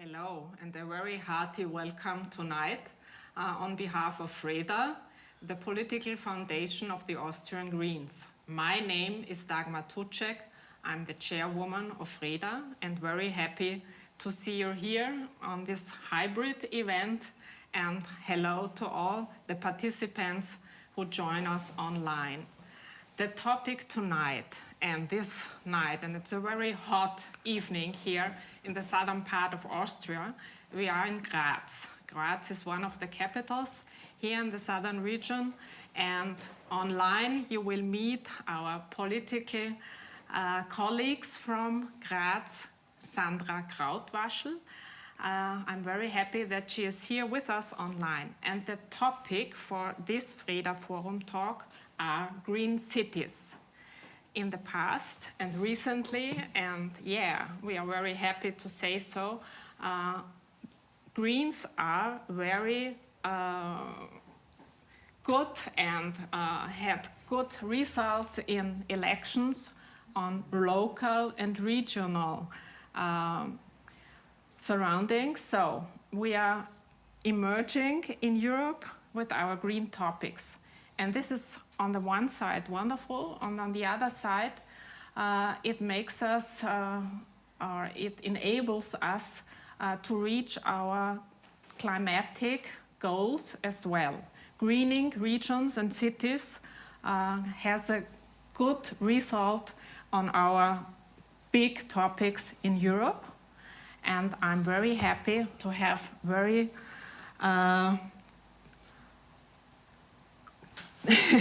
Hello, and a very hearty welcome tonight on behalf of FREDA, the political foundation of the Austrian Greens. My name is Dagmar Tutschek. I'm the chairwoman of FREDA and very happy to see you here on this hybrid event, and hello to all the participants who join us online. The topic tonight and this night, and it's a very hot evening here in the southern part of Austria. We are in Graz. Graz is one of the capitals here in the southern region, and online you will meet our political colleagues from Graz, Sandra Krautwaschl. I'm very happy that she is here with us online. And the topic for this FREDA Forum talk are green cities. In the past and recently, and yeah, we are very happy to say so, Greens are very good and had good results in elections on local and regional surroundings. So we are emerging in Europe with our green topics. And this is on the one side wonderful, and on the other side it makes us, or it enables us to reach our climatic goals as well. Greening regions and cities has a good result on our big topics in Europe, and I'm very happy to have very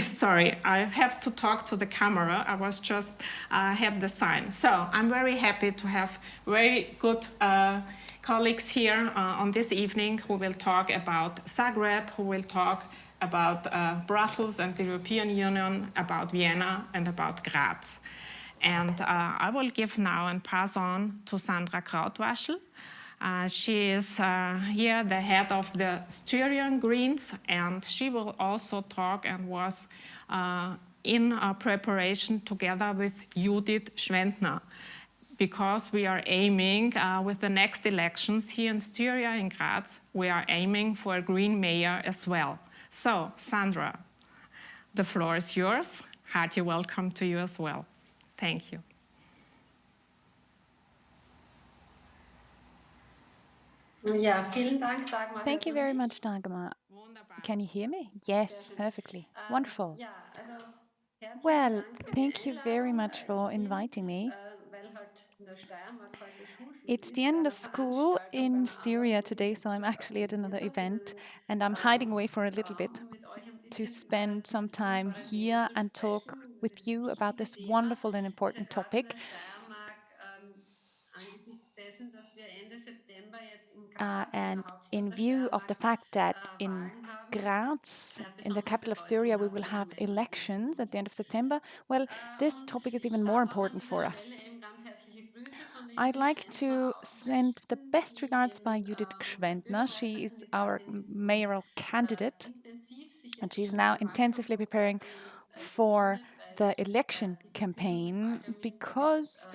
sorry, I have to talk to the camera. I was just had the sign. So I'm very happy to have very good colleagues here on this evening who will talk about Zagreb, who will talk about Brussels and the European Union, about Vienna and about Graz. And I will give now and pass on to Sandra Krautwaschl. She is here the head of the Styrian Greens, and she will also talk and was in preparation together with Judith Schwendner, because we are aiming with the next elections here in Styria in Graz, we are aiming for a green mayor as well. So, Sandra, the floor is yours. Hearty welcome to you as well. Thank you. Yeah, vielen Dank, Dagmar. Thank you very much, Dagmar. Can you hear me? Yes, perfectly. Wonderful. Well, thank you very much for inviting me. It's the end of school in Styria today, so I'm actually at another event, and I'm hiding away for a little bit to spend some time here and talk with you about this wonderful and important topic. And in view of the fact that in Graz, in the capital of Styria, we will have elections at the end of September, well, this topic is even more important for us. I'd like to send the best regards by Judith Schwendner. She is our mayoral candidate, and she's now intensively preparing for the election campaign, because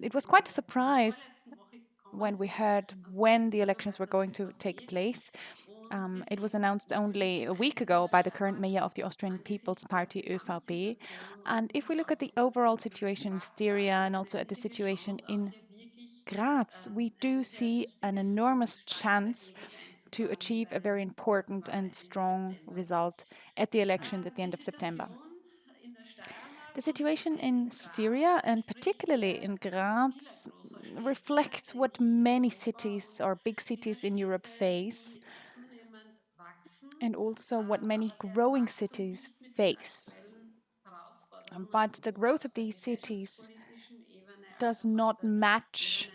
it was quite a surprise when we heard when the elections were going to take place. It was announced only a week ago by the current mayor of the Austrian People's Party, 𝗚𝗏𝗵. And if we look at the overall situation in Styria and also at the situation in Graz, we do see an enormous chance to achieve a very important and strong result at the elections at the end of September. The situation in Styria, and particularly in Graz, reflects what many cities or big cities in Europe face, and also what many growing cities face. But the growth of these cities does not match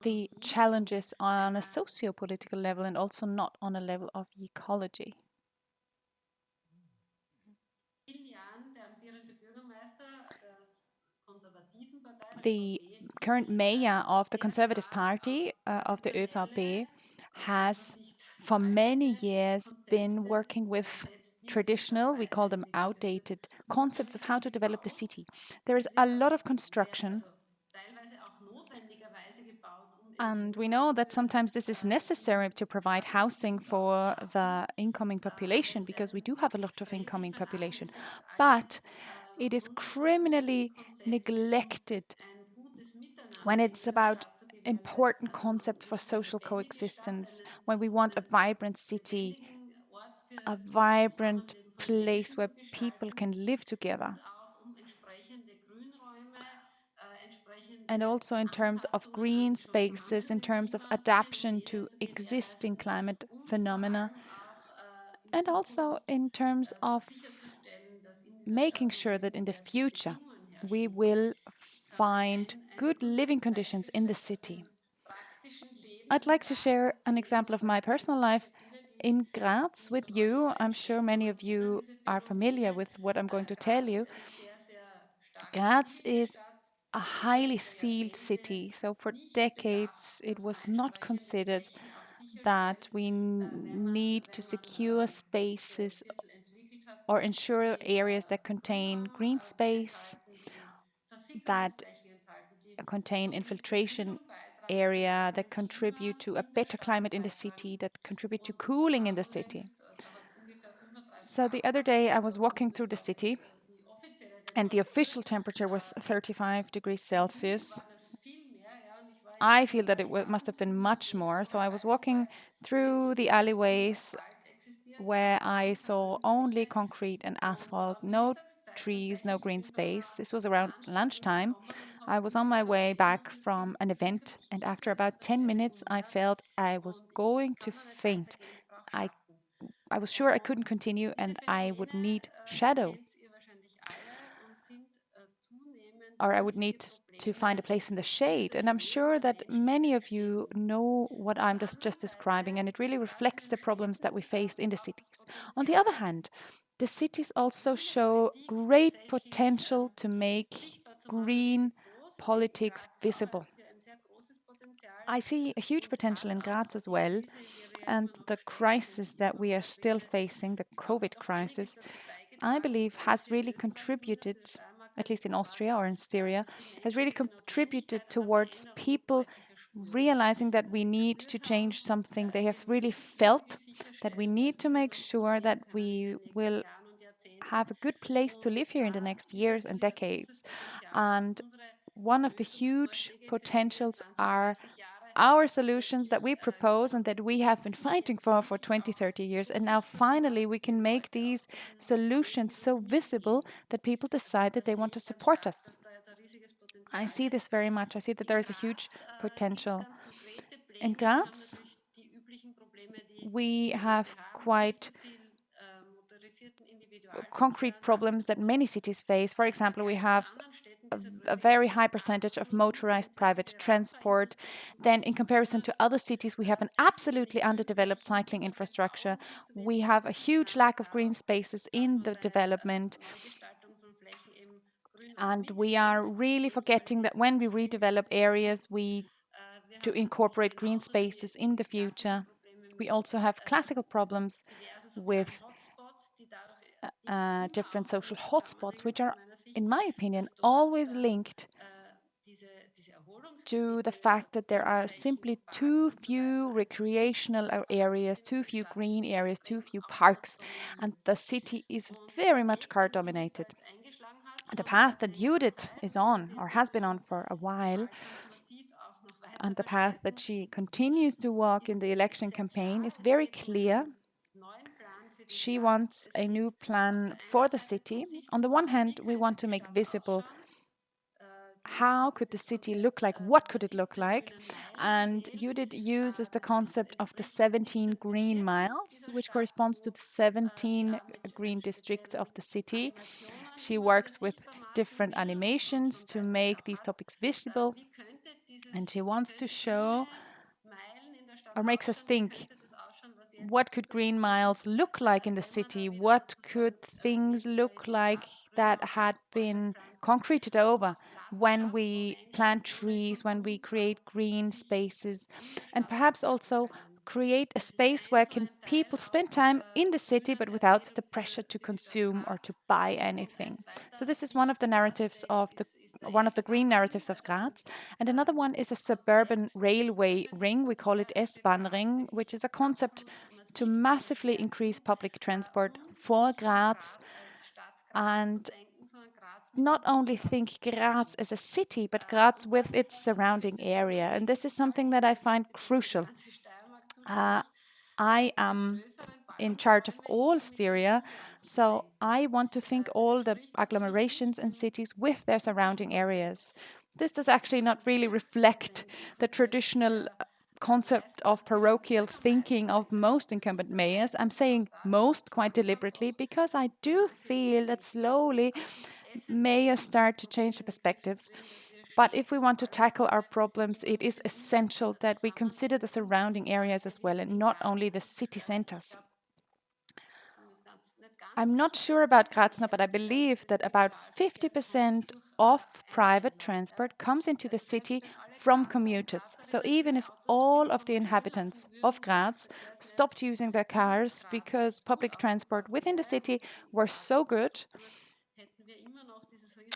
the challenges on a socio-political level, and also not on a level of ecology. The current mayor of the Conservative Party of the 𝗚𝗏𝗵 has for many years been working with traditional, we call them outdated, concepts of how to develop the city. There is a lot of construction And we know that sometimes this is necessary to provide housing for the incoming population, because we do have a lot of incoming population. But it is criminally neglected when it's about important concepts for social coexistence, when we want a vibrant city, a vibrant place where people can live together. And also in terms of green spaces, in terms of adaptation to existing climate phenomena, and also in terms of making sure that in the future we will find good living conditions in the city. I'd like to share an example of my personal life in Graz with you. I'm sure many of you are familiar with what I'm going to tell you. Graz is a highly sealed city. So for decades, it was not considered that we need to secure spaces or ensure areas that contain green space, that contain infiltration area, that contribute to a better climate in the city, that contribute to cooling in the city. So the other day I was walking through the city and the official temperature was 35 degrees Celsius. I feel that it must have been much more. So I was walking through the alleyways where I saw only concrete and asphalt, no trees, no green space. This was around lunchtime. I was on my way back from an event, and after about 10 minutes, I felt I was going to faint. I was sure I couldn't continue and I would need shadow, or I would need to find a place in the shade. And I'm sure that many of you know what I'm just describing, and it really reflects the problems that we face in the cities. On the other hand, the cities also show great potential to make green politics visible. I see a huge potential in Graz as well, and the crisis that we are still facing, the COVID crisis, I believe has really contributed, at least in Austria or in Styria, has really contributed towards people realizing that we need to change something. They have really felt that we need to make sure that we will have a good place to live here in the next years and decades. And one of the huge potentials are our solutions that we propose and that we have been fighting for 20, 30 years. And now finally we can make these solutions so visible that people decide that they want to support us. I see this very much. I see that there is a huge potential. In Graz, we have quite concrete problems that many cities face. For example, we have a very high percentage of motorized private transport. Then in comparison to other cities, we have an absolutely underdeveloped cycling infrastructure. We have a huge lack of green spaces in the development. And we are really forgetting that when we redevelop areas, to incorporate green spaces in the future. We also have classical problems with different social hotspots, which are, in my opinion, always linked to the fact that there are simply too few recreational areas, too few green areas, too few parks, and the city is very much car dominated. The path that Judith is on, or has been on for a while, and the path that she continues to walk in the election campaign is very clear. She wants a new plan for the city. On the one hand, we want to make visible how could the city look like, what could it look like? And Judith uses the concept of the 17 green miles, which corresponds to the 17 green districts of the city. She works with different animations to make these topics visible, and she wants to show, or makes us think, what could green miles look like in the city? What could things look like that had been concreted over when we plant trees, when we create green spaces, and perhaps also create a space where can people spend time in the city but without the pressure to consume or to buy anything. So this is one of the narratives of the one of the green narratives of Graz. And another one is a suburban railway ring. We call it S-Bahn ring, which is a concept to massively increase public transport for Graz and not only think Graz as a city, but Graz with its surrounding area. And this is something that I find crucial. I am in charge of all Styria, so I want to think all the agglomerations and cities with their surrounding areas. This does actually not really reflect the traditional concept of parochial thinking of most incumbent mayors. I'm saying most quite deliberately because I do feel that slowly mayors start to change the perspectives. But if we want to tackle our problems, it is essential that we consider the surrounding areas as well and not only the city centers. I'm not sure about Graz now, but I believe that about 50% of private transport comes into the city from commuters. So even if all of the inhabitants of Graz stopped using their cars because public transport within the city were so good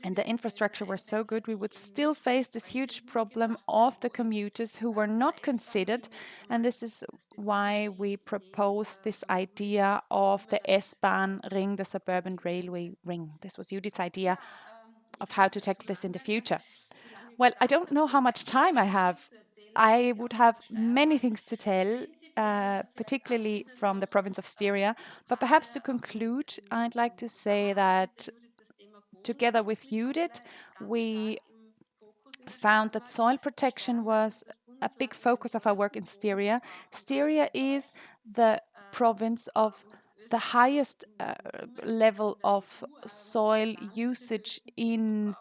and the infrastructure were so good, we would still face this huge problem of the commuters who were not considered. And this is why we propose this idea of the S-Bahn ring, the suburban railway ring. This was Judith's idea of how to tackle this in the future. Well, I don't know how much time I have. I would have many things to tell, particularly from the province of Styria. But perhaps to conclude, I'd like to say that together with Judith, we found that soil protection was a big focus of our work in Styria. Styria is the province of the highest level of soil usage in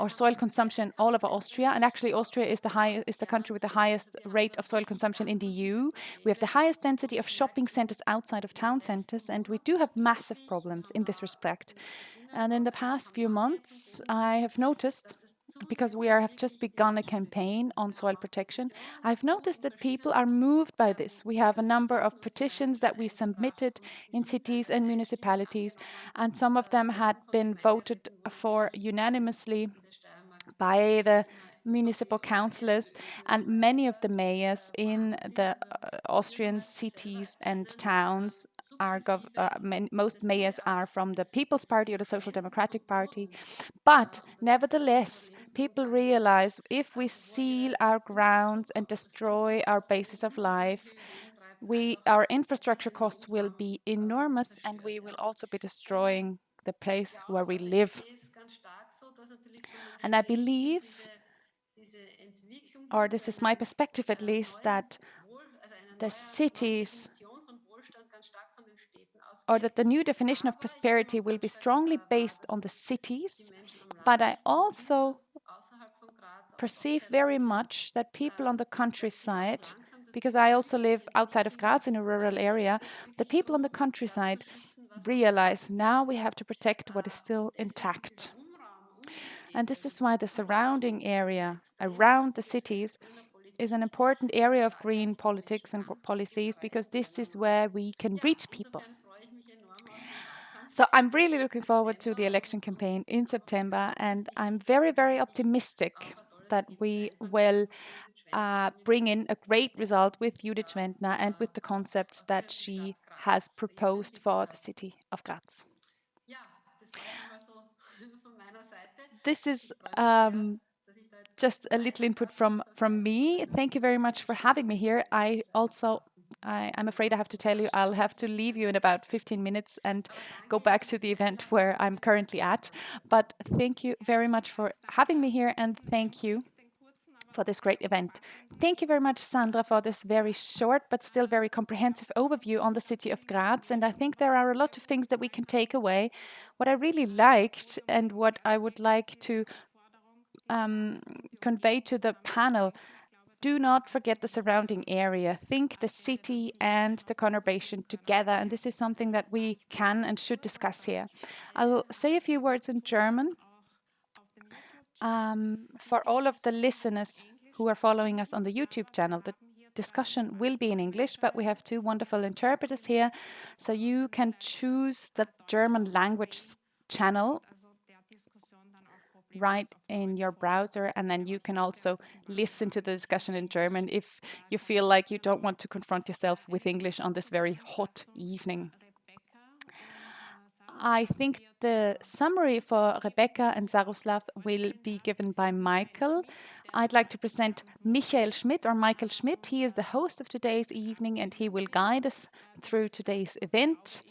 or soil consumption all over Austria, and actually Austria is the country with the highest rate of soil consumption in the EU. We have the highest density of shopping centers outside of town centers, and we do have massive problems in this respect. And in the past few months, I have noticed, because we have just begun a campaign on soil protection, I've noticed that people are moved by this. We have a number of petitions that we submitted in cities and municipalities, and some of them had been voted for unanimously by the municipal councillors, and many of the mayors in the Austrian cities and towns most mayors are from the People's Party or the Social Democratic Party. But nevertheless, people realize if we seal our grounds and destroy our basis of life, our infrastructure costs will be enormous, and we will also be destroying the place where we live. And I believe, or this is my perspective at least, that the cities, or that the new definition of prosperity will be strongly based on the cities, but I also perceive very much that people on the countryside, because I also live outside of Graz in a rural area, the people on the countryside realize now we have to protect what is still intact. And this is why the surrounding area around the cities is an important area of green politics and policies, because this is where we can reach people. So I'm really looking forward to the election campaign in September, and I'm very, very optimistic that we will bring in a great result with Judith Schwendner and with the concepts that she has proposed for the city of Graz. This is just a little input from me. Thank you very much for having me here. I'm afraid I have to tell you, I'll have to leave you in about 15 minutes and go back to the event where I'm currently at. But thank you very much for having me here, and thank you for this great event. Thank you very much, Sandra, for this very short but still very comprehensive overview on the city of Graz. And I think there are a lot of things that we can take away. What I really liked and what I would like to convey to the panel: do not forget the surrounding area. Think the city and the conurbation together. And this is something that we can and should discuss here. I'll say a few words in German. For all of the listeners who are following us on the YouTube channel, the discussion will be in English, but we have two wonderful interpreters here. So you can choose the German language channel right in your browser, and then you can also listen to the discussion in German if you feel like you don't want to confront yourself with English on this very hot evening. I think the summary for Rebeca and Zorislav will be given by Michael. I'd like to present Michael Schmidt, or Michael Schmidt. He is the host of today's evening, and he will guide us through today's event.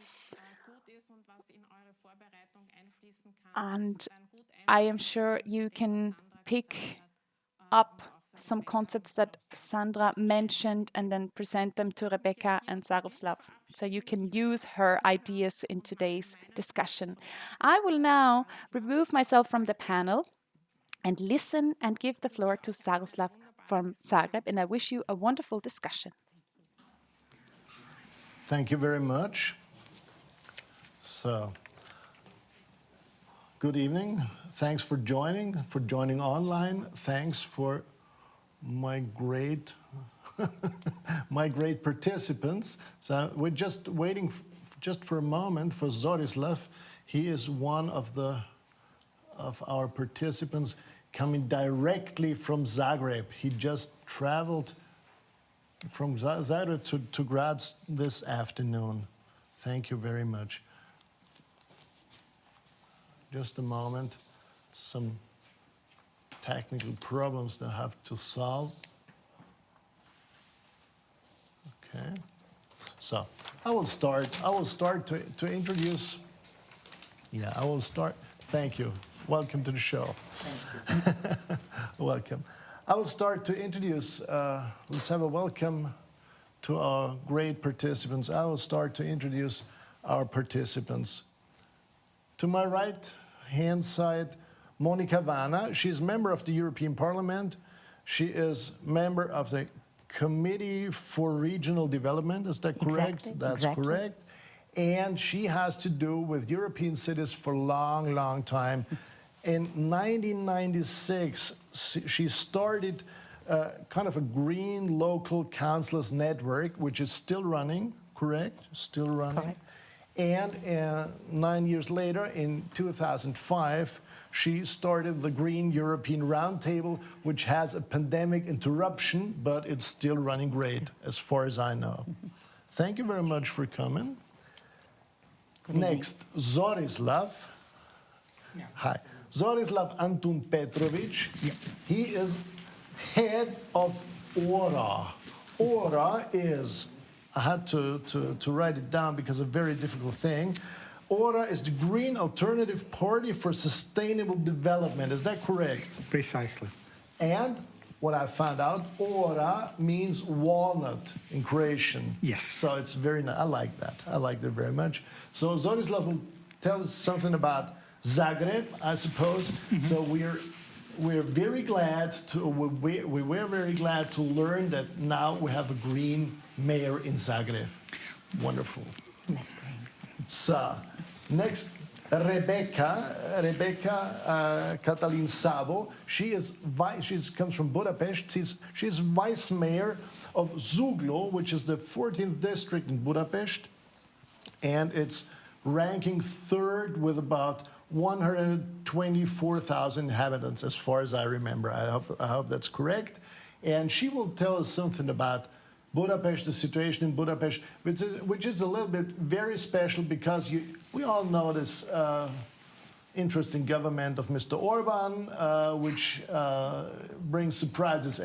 And I am sure you can pick up some concepts that Sandra mentioned and then present them to Rebeca and Zorislav, so you can use her ideas in today's discussion. I will now remove myself from the panel and listen and give the floor to Zorislav from Zagreb, and I wish you a wonderful discussion. Thank you very much. So, good evening. Thanks for joining online. Thanks for my great participants. So we're just waiting just for a moment for Zorislav. He is one of our participants coming directly from Zagreb. He just traveled from Zagreb to Graz this afternoon. Thank you very much. Just a moment. Some technical problems that I have to solve. Okay. So I will start to introduce. Yeah, I will start. Thank you. Welcome to the show. Thank you. Welcome. I will start to introduce. Let's have a welcome to our great participants. I will start to introduce our participants. To my right hand side, Monika Vana. She's a member of the European Parliament. She is member of the Committee for Regional Development. Is that correct? Exactly. That's exactly. correct. And she has to do with European cities for a long, long time. In 1996, she started kind of a green local councillors network, which is still running, correct? Still running. Correct. And 9 years later, in 2005, she started the Green European Roundtable, which has a pandemic interruption, but it's still running great, as far as I know. Thank you very much for coming. Next, Zorislav. Yeah. Hi. Zorislav Antun Petrović. Yeah. He is head of ORaH. ORaH is, I had to write it down because it's a very difficult thing. ORaH is the Green Alternative Party for Sustainable Development. Is that correct? Precisely. And what I found out, ORaH means walnut in Croatian. Yes. So it's very nice. I like that. I like that very much. So Zorislav will tell us something about Zagreb, I suppose. Mm-hmm. So we're very glad to we were very glad to learn that now we have a green mayor in Zagreb. Wonderful. So next, Rebeca 𝗙𝗥𝗘𝗗𝗵𝗵 Szabó. She comes from Budapest. She's vice mayor of Zugló, which is the 14th district in Budapest, and it's ranking third with about 124,000 inhabitants, as far as I remember. I hope that's correct. And she will tell us something about Budapest, the situation in Budapest, which is a little bit very special because we all know this interesting government of Mr. Orbán, which brings surprises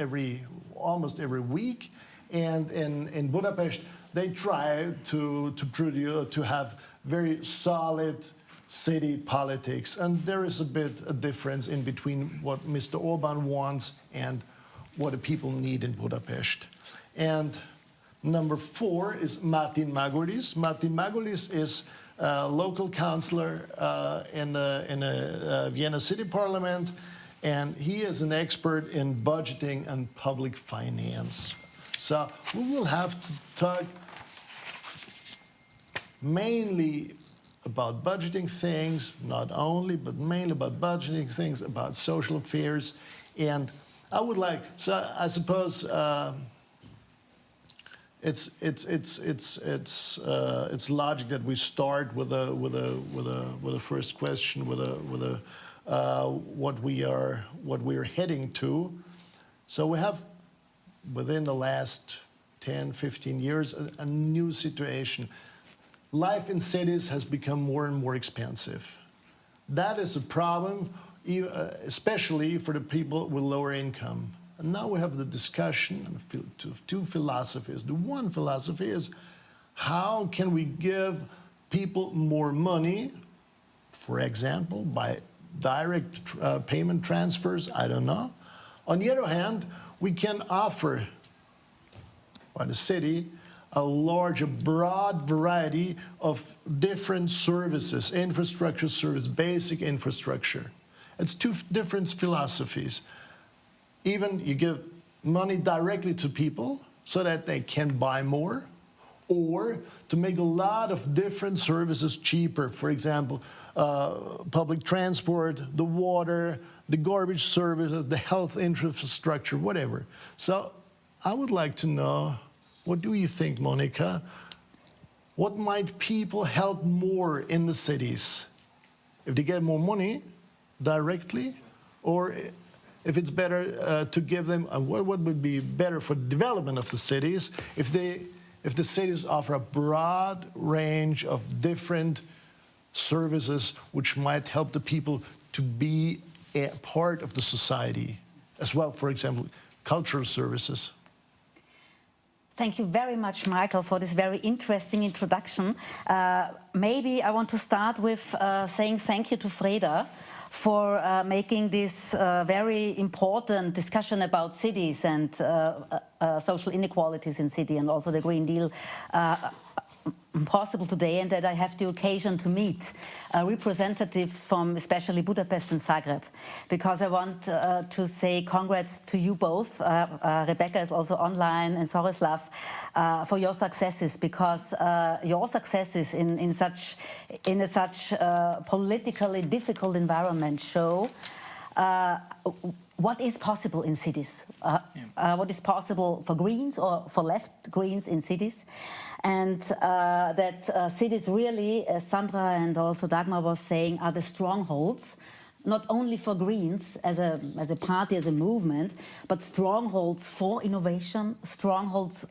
almost every week. And in Budapest, they try to have very solid city politics. And there is a difference in between what Mr. Orbán wants and what the people need in Budapest. And number 4 is Martin Margulies. Martin Margulies is a local councillor in the Vienna City Parliament, and he is an expert in budgeting and public finance. So we will have to talk mainly about budgeting things, not only, but mainly about budgeting things, about social affairs. And I would like, so I suppose it's logic that we start with a first question with a what we're heading to. So we have, within the last 10, 15 years, a new situation. Life in cities has become more and more expensive. That is a problem, especially for the people with lower income. And now we have the discussion of two philosophies. The one philosophy is, how can we give people more money, for example, by direct payment transfers? I don't know. On the other hand, we can offer, by the city, a broad variety of different services, infrastructure service, basic infrastructure. It's two different philosophies. Even you give money directly to people so that they can buy more, or to make a lot of different services cheaper. For example, public transport, the water, the garbage services, the health infrastructure, whatever. So I would like to know, what do you think, Monica? What might people help more in the cities? If they get more money directly, or if it's better to give them, what would be better for the development of the cities if the cities offer a broad range of different services which might help the people to be a part of the society as well, for example, cultural services. Thank you very much, Michael, for this very interesting introduction. Maybe I want to start with saying thank you to FREDA for making this very important discussion about cities and social inequalities in city, and also the Green Deal possible today, and that I have the occasion to meet representatives from especially Budapest and Zagreb, because I want to say congrats to you both. Rebeca is also online, and Zorislav, for your successes, because your successes in such politically difficult environment show what is possible in cities, what is possible for Greens or for left Greens in cities, and that cities really, as Sandra and also Dagmar was saying, are the strongholds, not only for Greens as a party, as a movement, but strongholds for innovation, strongholds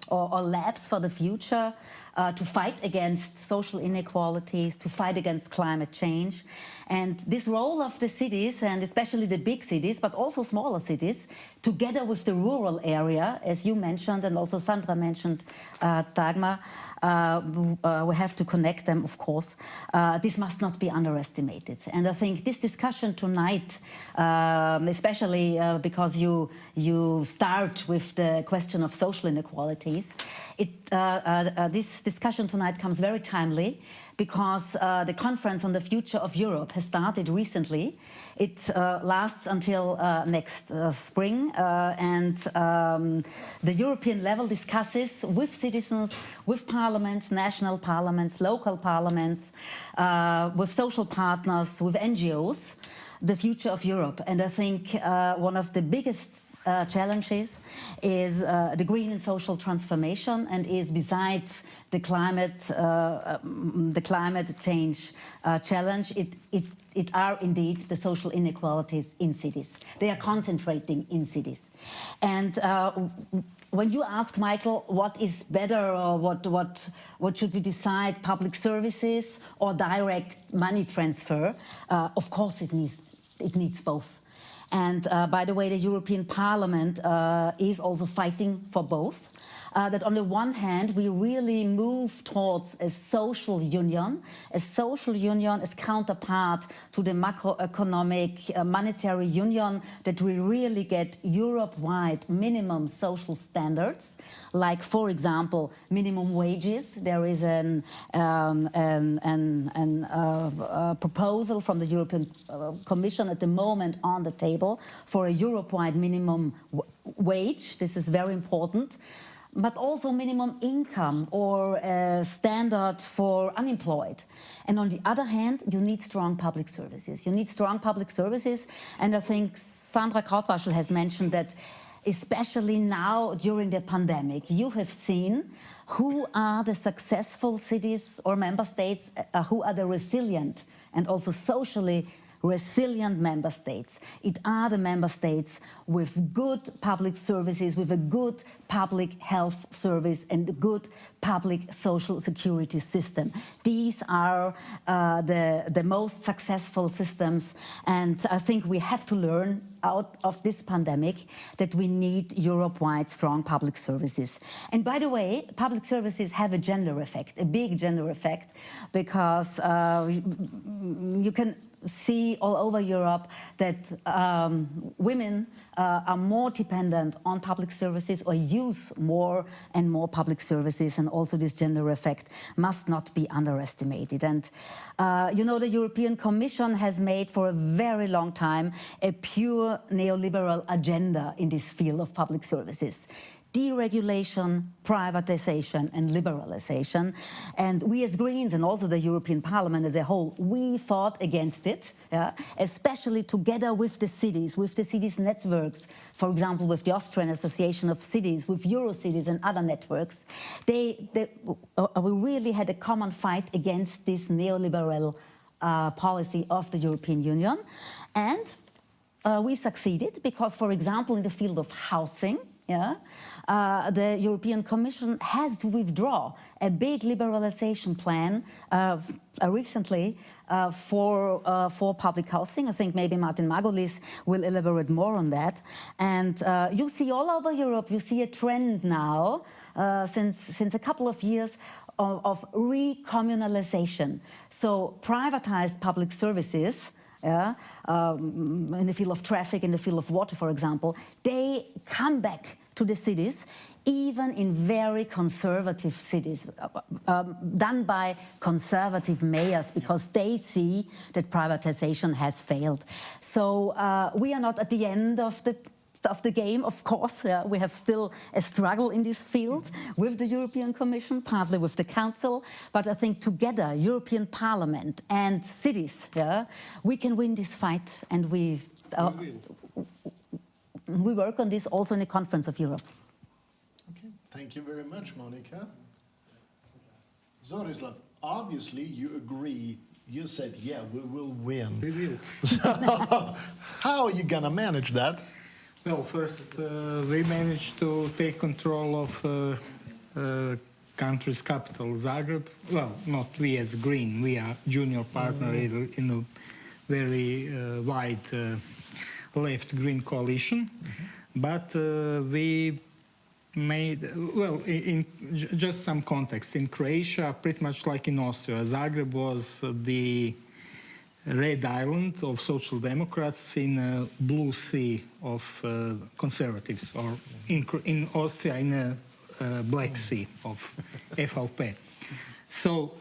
or labs for the future, to fight against social inequalities, to fight against climate change. And this role of the cities, and especially the big cities, but also smaller cities, together with the rural area, as you mentioned, and also Sandra mentioned, Dagmar, we have to connect them, of course. This must not be underestimated. And I think this discussion tonight, especially because you start with the question of social inequalities, this discussion tonight comes very timely, because the conference on the future of Europe has started recently. It lasts until next spring, and the European level discusses with citizens, with parliaments, national parliaments, local parliaments, with social partners, with NGOs, the future of Europe. And I think one of the biggest challenges is the green and social transformation, and is, besides the climate change challenge, it are indeed the social inequalities in cities. They are concentrating in cities. And when you ask, Michael, what is better, or what should we decide, public services or direct money transfer, of course it needs both. And by the way, the European Parliament is also fighting for both. That on the one hand, we really move towards a social union as counterpart to the macroeconomic monetary union, that we really get Europe-wide minimum social standards, like, for example, minimum wages. There is a proposal from the European Commission at the moment on the table for a Europe-wide minimum wage. This is very important. But also minimum income, or a standard for unemployed. And on the other hand, you need strong public services. You need strong public services, and I think Sandra Krautwaschl has mentioned that, especially now during the pandemic, you have seen who are the successful cities or member states, who are the resilient and also socially resilient member states. It are the member states with good public services, with a good public health service and a good public social security system. These are the most successful systems, and I think we have to learn out of this pandemic that we need Europe-wide strong public services. And by the way, public services have a gender effect, a big gender effect, because you can see all over Europe that women are more dependent on public services or use more and more public services, and also this gender effect must not be underestimated. And you know, the European Commission has made for a very long time a pure neoliberal agenda in this field of public services. Deregulation, privatization and liberalization. And we as Greens, and also the European Parliament as a whole, we fought against it, especially together with the cities networks, for example, with the Austrian Association of Cities, with Eurocities and other networks. We really had a common fight against this neoliberal policy of the European Union. And we succeeded because, for example, in the field of housing, the European Commission has to withdraw a big liberalization plan recently for public housing. I think maybe Margulies will elaborate more on that. And you see all over Europe, you see a trend now since a couple of years of recommunalization. So privatized public services, in the field of traffic, in the field of water, for example, they come back to the cities, even in very conservative cities, done by conservative mayors, because they see that privatization has failed. So we are not at the end of the game, of course. We have still a struggle in this field with the European Commission, partly with the Council, but I think together, European Parliament and cities, we can win this fight, and we work on this also in the Conference of Europe. Okay, thank you very much, Monica. Zorislav, obviously you agree. You said, yeah, we will win. We will. So, how are you gonna manage that? Well, first we managed to take control of country's capital, Zagreb. Well, not we as Green, we are junior partner in a very wide left-green coalition. But we made, well, just some context. In Croatia, pretty much like in Austria, Zagreb was the red island of Social Democrats in a blue sea of conservatives, or in Austria in a black sea of FVP. So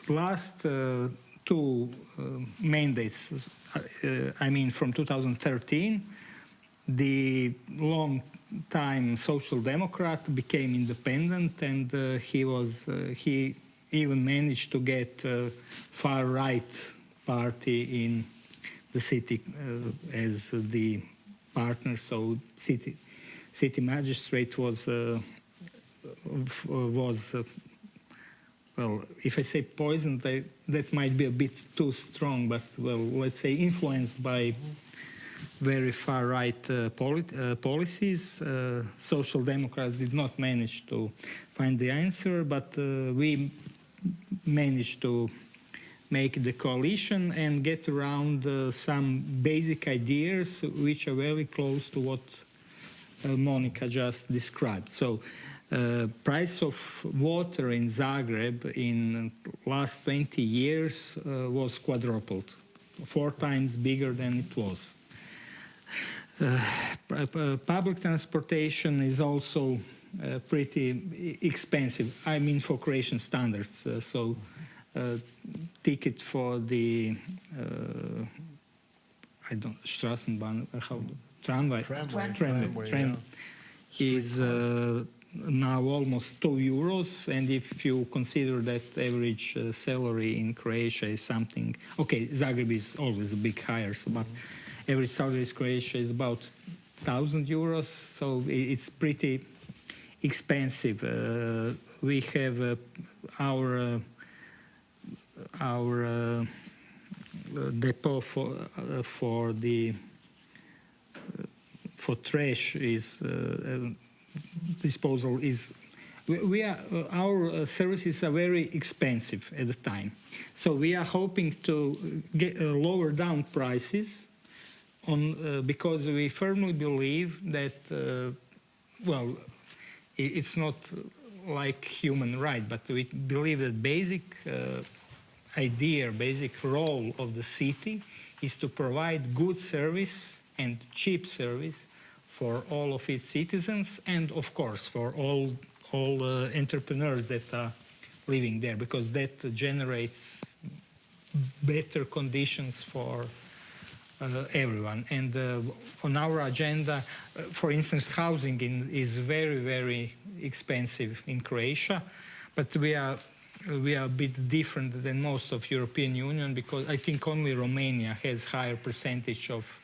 last two mandates, I mean from 2013, the long-time Social Democrat became independent, and he even managed to get far-right party in the city as the partner. So city magistrate was well, if I say poisoned, that might be a bit too strong, but well, let's say influenced by very far-right policies. Social Democrats did not manage to find the answer, but we managed to make the coalition and get around some basic ideas which are very close to what Monica just described. So price of water in Zagreb in last 20 years was quadrupled, 4 times bigger than it was. Public transportation is also pretty expensive, I mean for Croatian standards. So ticket for the Straßenbahn, tram is now almost €2, and if you consider that average salary in Croatia is something, okay, Zagreb is always a bit higher, so, but average salary in Croatia is about €1,000, so it's pretty expensive. We have our depot for trash is disposal is. Our services are very expensive at the time, so we are hoping to get lower down prices because we firmly believe that well, it's not like human right, but we believe that basic idea, basic role of the city is to provide good service and cheap service for all of its citizens, and of course for all entrepreneurs that are living there, because that generates better conditions for everyone. And on our agenda, for instance, housing is very, very expensive in Croatia, but we are a bit different than most of European Union, because I think only Romania has higher percentage of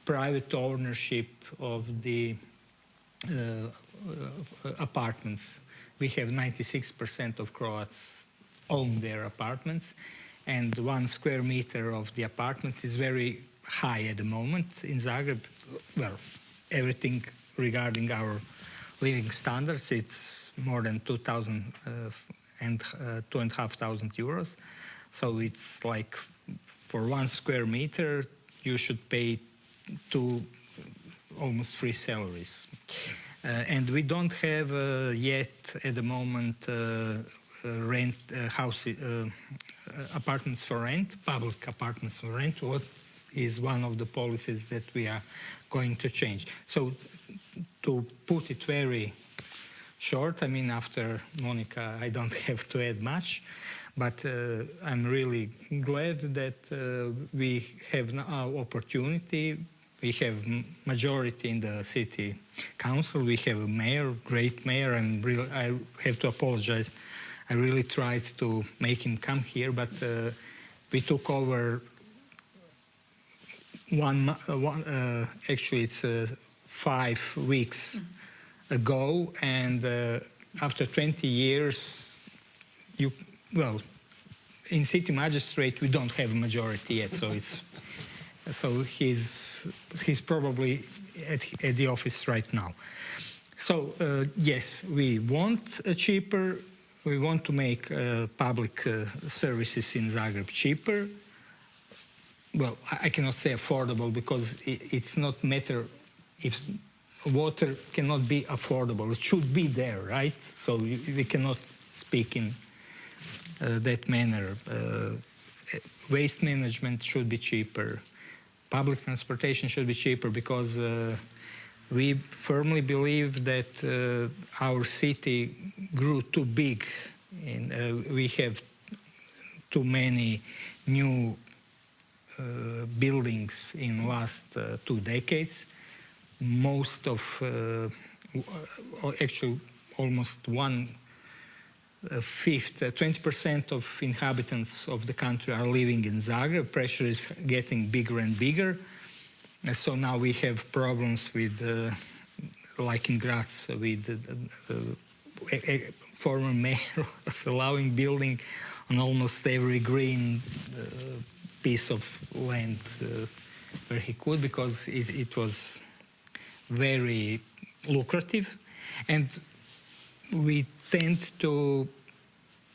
private ownership of the apartments. We have 96% of Croats own their apartments, and 1 square meter of the apartment is very high at the moment in Zagreb. Well, everything regarding our living standards, it's more than 2,000 and 2,500 euros. So it's like for 1 square meter, you should pay almost 3 salaries. And we don't have yet at the moment rent apartments for rent, public apartments for rent, what is one of the policies that we are going to change. So to put it very short, I mean, after Monica, I don't have to add much, but I'm really glad that we have now opportunity. We have majority in the city council. We have a mayor, great mayor, and really, I have to apologize. I really tried to make him come here, but we took over actually it's 5 weeks ago, and after 20 years, in city magistrate we don't have a majority yet, so it's. So he's probably at the office right now. So yes, we want we want to make public services in Zagreb cheaper. Well, I cannot say affordable, because it's not matter if water cannot be affordable. It should be there, right? So we cannot speak in that manner. Waste management should be cheaper. Public transportation should be cheaper, because we firmly believe that our city grew too big, and we have too many new buildings in the last 2 decades. Most of, actually almost 1/5, 20% of inhabitants of the country are living in Zagreb. Pressure is getting bigger and bigger. And so now we have problems with, like in Graz, with a former mayor was allowing building on almost every green piece of land where he could, because it was very lucrative. And we tend to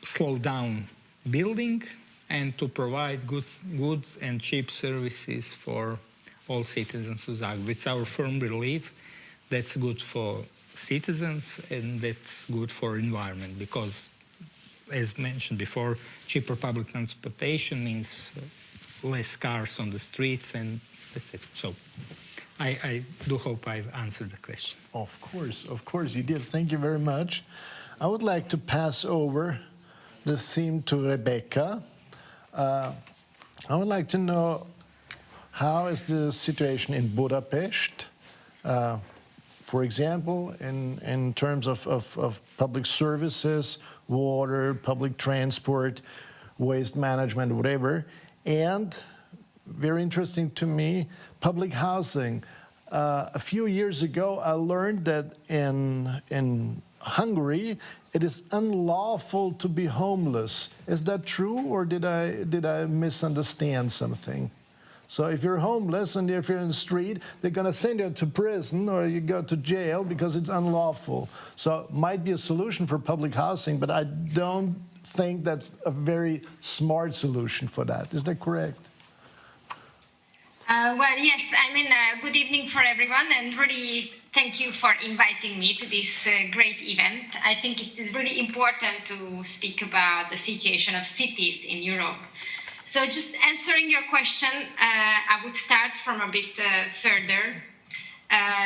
slow down building and to provide good and cheap services for all citizens of Zagreb. It's our firm belief that's good for citizens and that's good for environment, because, as mentioned before, cheaper public transportation means less cars on the streets, and that's it. So I do hope I've answered the question. Of course you did. Thank you very much. I would like to pass over the theme to Rebeca. I would like to know, how is the situation in Budapest, for example, in terms of public services, water, public transport, waste management, whatever, and, very interesting to me, public housing. A few years ago, I learned that in Hungary, it is unlawful to be homeless. Is that true, or did I misunderstand something? So if you're homeless and if you're in the street, they're going to send you to prison or you go to jail because it's unlawful. So it might be a solution for public housing, but I don't think that's a very smart solution for that. Is that correct? Well, yes, I mean, good evening for everyone, and really thank you for inviting me to this great event. I think it is really important to speak about the situation of cities in Europe. So just answering your question, I would start from a bit further,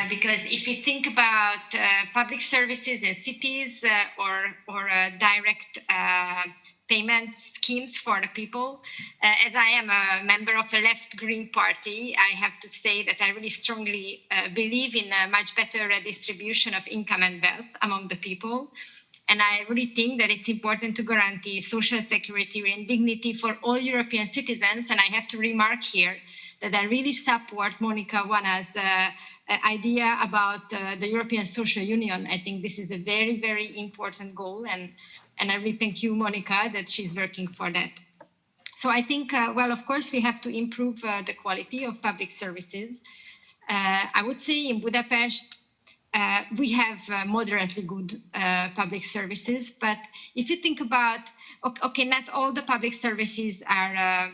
because if you think about public services in cities or direct payment schemes for the people, as I am a member of the left Green Party, I have to say that I really strongly believe in a much better redistribution of income and wealth among the people. And I really think that it's important to guarantee social security and dignity for all European citizens. And I have to remark here that I really support Monica Vana's idea about the European Social Union. I think this is a very, very important goal. And I really thank you, Monica, that she's working for that. So I think, well, of course, we have to improve the quality of public services. I would say in Budapest, we have moderately good public services, but if you think about, okay, not all the public services are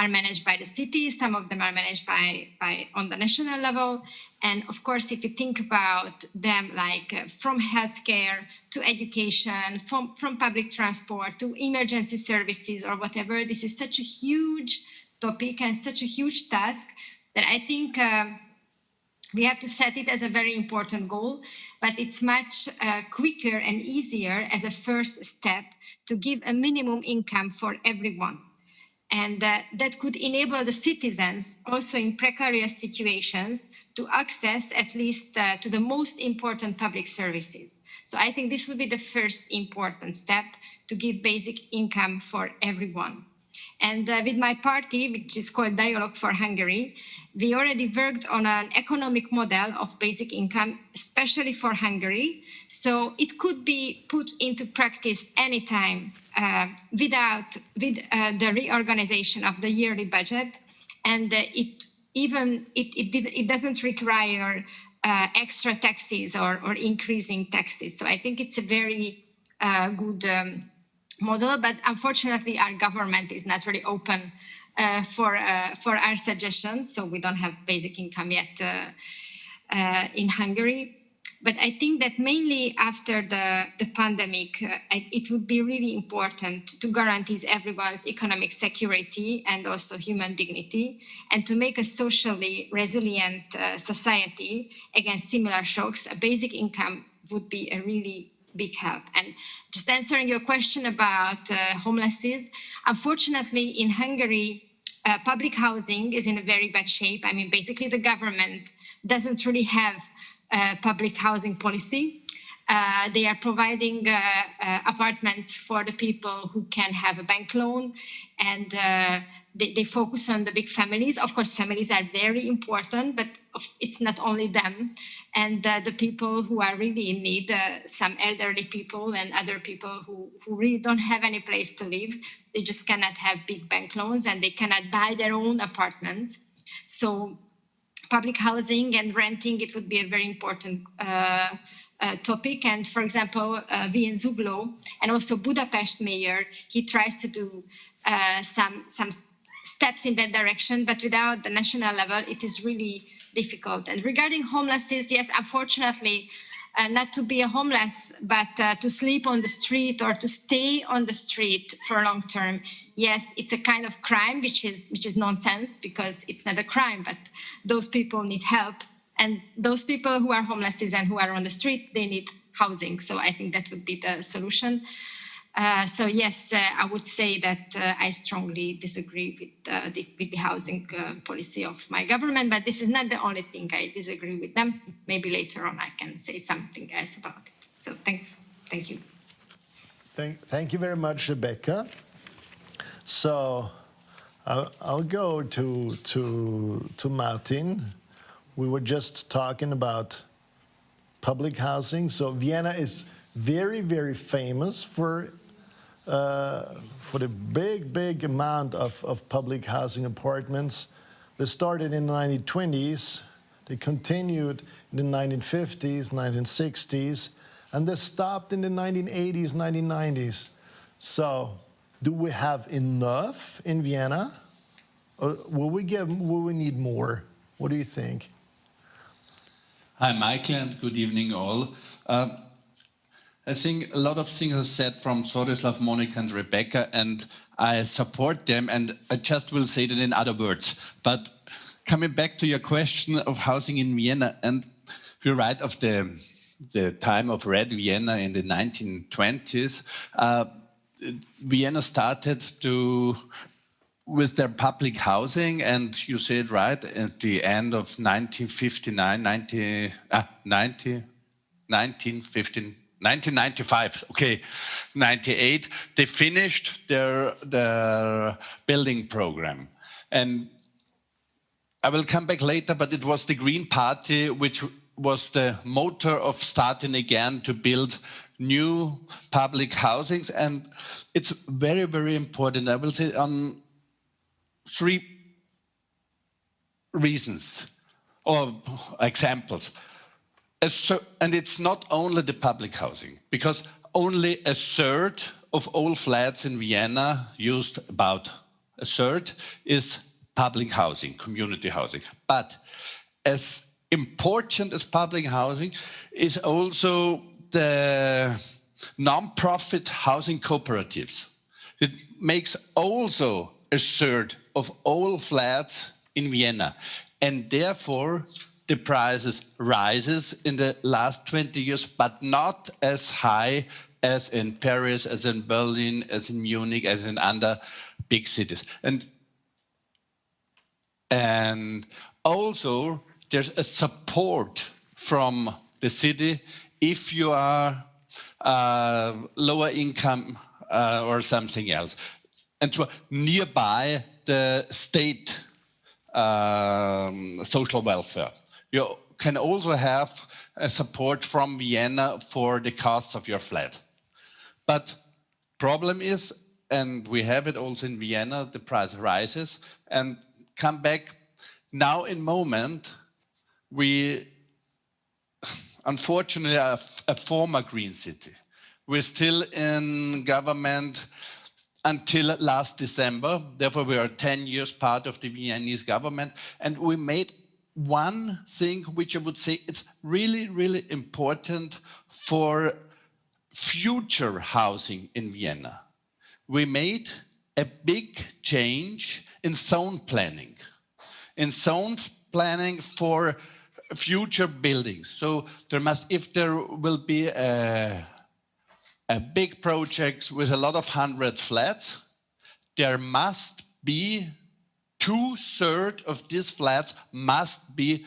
managed by the city. Some of them are managed by on the national level. And of course, if you think about them, like from healthcare to education, from public transport to emergency services or whatever, this is such a huge topic and such a huge task that I think we have to set it as a very important goal, but it's much quicker and easier as a first step to give a minimum income for everyone. And that could enable the citizens also in precarious situations to access at least to the most important public services. So I think this would be the first important step to give basic income for everyone. And with my party, which is called Dialogue for Hungary, we already worked on an economic model of basic income, especially for Hungary. So it could be put into practice anytime with the reorganization of the yearly budget. And it doesn't require extra taxes or increasing taxes. So I think it's a very good model, but unfortunately our government is not really open for our suggestions, so we don't have basic income yet in Hungary. But I think that mainly after the pandemic, it would be really important to guarantee everyone's economic security and also human dignity, and to make a socially resilient society against similar shocks. A basic income would be a really big help. And just answering your question about homelessness, unfortunately in Hungary, public housing is in a very bad shape. I mean, basically the government doesn't really have a public housing policy. They are providing apartments for the people who can have a bank loan, and they focus on the big families. Of course, families are very important, but it's not only them. And the people who are really in need, some elderly people and other people who really don't have any place to live, they just cannot have big bank loans and they cannot buy their own apartments. So public housing and renting, it would be a very important topic. And for example, we in Zugló and also Budapest mayor, he tries to do some steps in that direction, but without the national level, it is really difficult. And regarding homelessness, yes, unfortunately, not to be a homeless, but to sleep on the street or to stay on the street for a long term, yes, it's a kind of crime, which is nonsense, because it's not a crime, but those people need help. And those people who are homeless and who are on the street, they need housing. So I think that would be the solution. So yes, I would say that I strongly disagree with the housing policy of my government, but this is not the only thing I disagree with them. Maybe later on I can say something else about it. So thanks. Thank you. Thank you very much, Rebecca. So I'll go to Martin. We were just talking about public housing. So Vienna is very, very famous for the big amount of public housing apartments. They started in the 1920s, they continued in the 1950s, 1960s, and they stopped in the 1980s, 1990s. So, do we have enough in Vienna? Or will we need more? What do you think? Hi, Michael, and good evening, all. I think a lot of things are said from Zorislav, Monica, and Rebecca, and I support them, and I just will say that in other words. But coming back to your question of housing in Vienna, and you're right, of the time of Red Vienna in the 1920s, Vienna started with their public housing, and you say it right, at the end of 1995, okay, 98, they finished their building program. And I will come back later, but it was the Green Party which was the motor of starting again to build new public housings. And it's very, very important, I will say, on 3 reasons or examples. And it's not only the public housing, because only a third of all flats in Vienna, used about a third, is public housing, community housing. But as important as public housing is also the non-profit housing cooperatives. It makes also a third of all flats in Vienna, and therefore the prices rises in the last 20 years, but not as high as in Paris, as in Berlin, as in Munich, as in other big cities. And also there's a support from the city if you are lower income or something else. And nearby the state social welfare. You can also have a support from Vienna for the cost of your flat. But problem is, and we have it also in Vienna, the price rises. And come back now in moment, we unfortunately are a former green city. We're still in government until last December. Therefore, we are 10 years part of the Viennese government. And we made one thing which I would say it's really, really important for future housing in Vienna. We made a big change in zone planning. In zone planning for future buildings. So there must, if there will be a big project with a lot of 100 flats, there must be 2/3 of these flats must be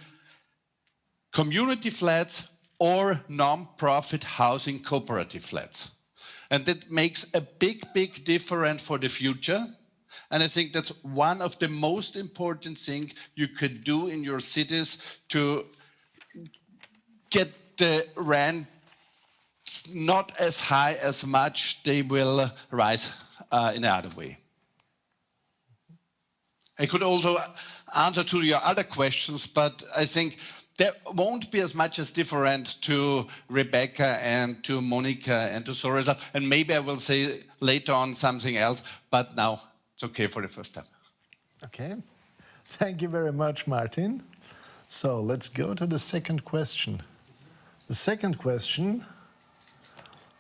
community flats or non-profit housing cooperative flats. And that makes a big difference for the future. And I think that's one of the most important things you could do in your cities to get the rent not as high as much they will rise in another way. I could also answer to your other questions, but I think there won't be as much as different to Rebecca and to Monica and to Zorislav, and maybe I will say later on something else, but now it's okay for the first time. Okay, thank you very much, Martin. So let's go to the second question. The second question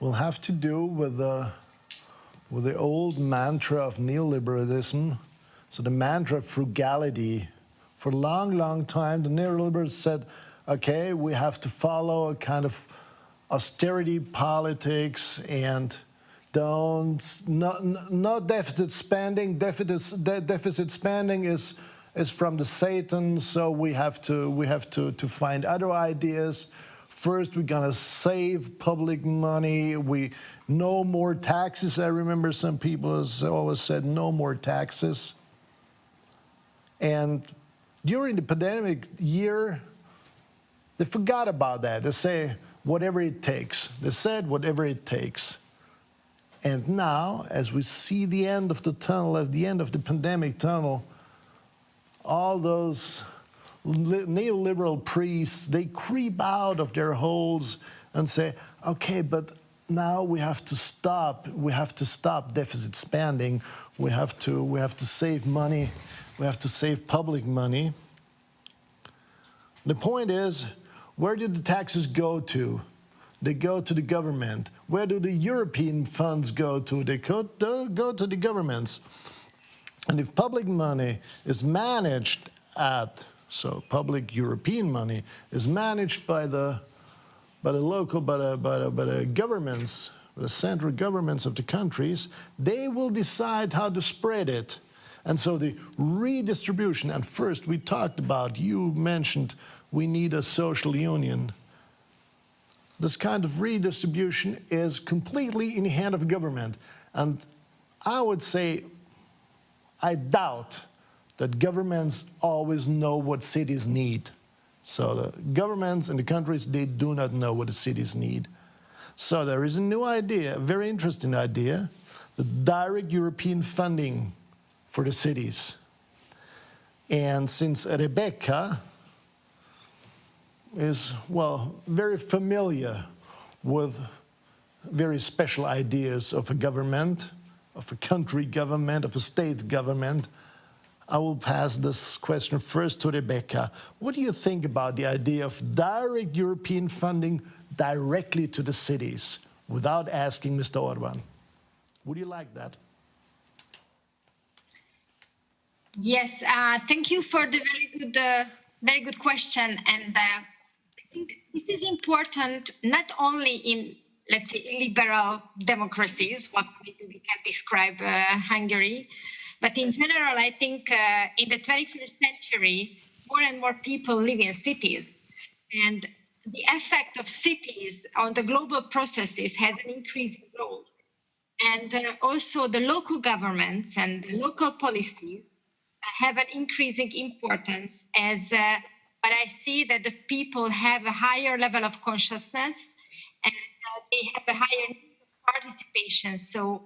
will have to do with the old mantra of neoliberalism. So the mantra of frugality. For a long time, the neoliberals said, okay, we have to follow a kind of austerity politics and no deficit spending. Deficit spending is from the Satan, so we have to find other ideas. First, we're gonna save public money. No more taxes. I remember some people always said no more taxes. And during the pandemic year, they forgot about that. They say, whatever it takes. They said whatever it takes. And now, as we see the end of the tunnel, at the end of the pandemic tunnel, all those neoliberal priests, they creep out of their holes and say, okay, but now we have to stop. We have to stop deficit spending. We have to save money. We have to save public money. The point is, where did the taxes go to? They go to the government. Where do the European funds go to? They go to the governments. And if public money is managed so public European money is managed by the local, by the governments, the central governments of the countries, they will decide how to spread it. And so the redistribution, and first we talked about, you mentioned we need a social union. This kind of redistribution is completely in the hand of government. And I would say, I doubt that governments always know what cities need. So the governments in the countries, they do not know what the cities need. So there is a new idea, a very interesting idea, the direct European funding for the cities. And since Rebeca is, well, very familiar with very special ideas of a government, of a country government, of a state government, I will pass this question first to Rebeca. What do you think about the idea of direct European funding directly to the cities without asking Mr. Orbán? Would you like that? Yes, thank you for the very good question. And I think this is important not only in, let's say, liberal democracies, what maybe we can describe Hungary, but in general, I think in the 21st century, more and more people live in cities. And the effect of cities on the global processes has an increasing role. And also the local governments and the local policies have an increasing importance as but I see that the people have a higher level of consciousness and they have a higher participation. So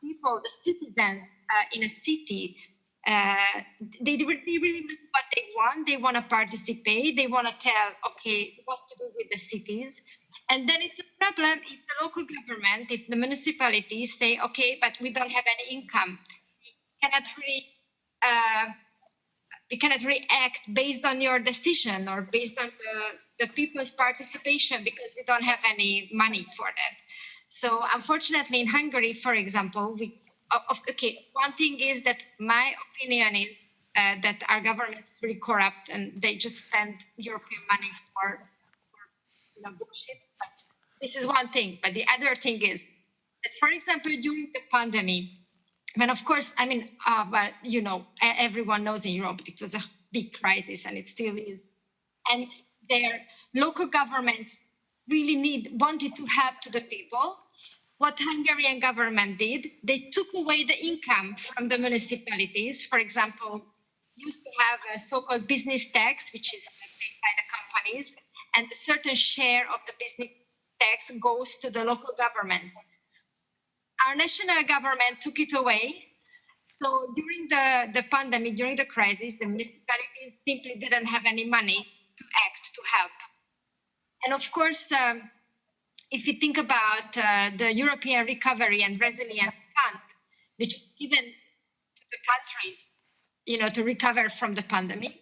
people, the citizens in a city, they really know what they want. They want to participate. They want to tell, okay, what to do with the cities. And then it's a problem if the local government, if the municipalities say, okay, but we don't have any income. We cannot really act based on your decision or based on the people's participation because we don't have any money for that. So unfortunately in Hungary, for example, one thing is that my opinion is that our government is really corrupt and they just spend European money for bullshit. But this is one thing. But the other thing is that, for example, during the pandemic, when of course, I mean, but you know, everyone knows in Europe it was a big crisis and it still is. And their local governments really wanted to help to the people. What Hungarian government did, they took away the income from the municipalities. For example, used to have a so-called business tax, which is paid by the companies, and a certain share of the business tax goes to the local government. Our national government took it away. So during the pandemic, during the crisis, the municipalities simply didn't have any money to act, to help. And of course, if you think about the European Recovery and Resilience Fund, which is given to the countries, you know, to recover from the pandemic,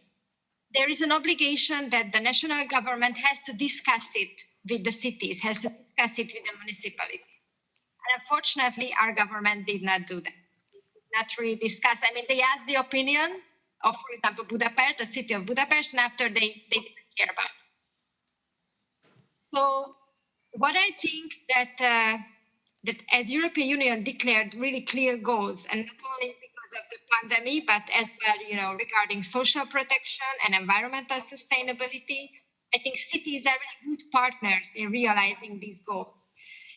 there is an obligation that the national government has to discuss it with the cities, has to discuss it with the municipality. And unfortunately, our government did not do that. Did not really discuss. I mean, they asked the opinion of, for example, Budapest, the city of Budapest, and after they didn't care about it. So what I think that as European Union declared really clear goals, and not only because of the pandemic, but as well, you know, regarding social protection and environmental sustainability, I think cities are really good partners in realizing these goals.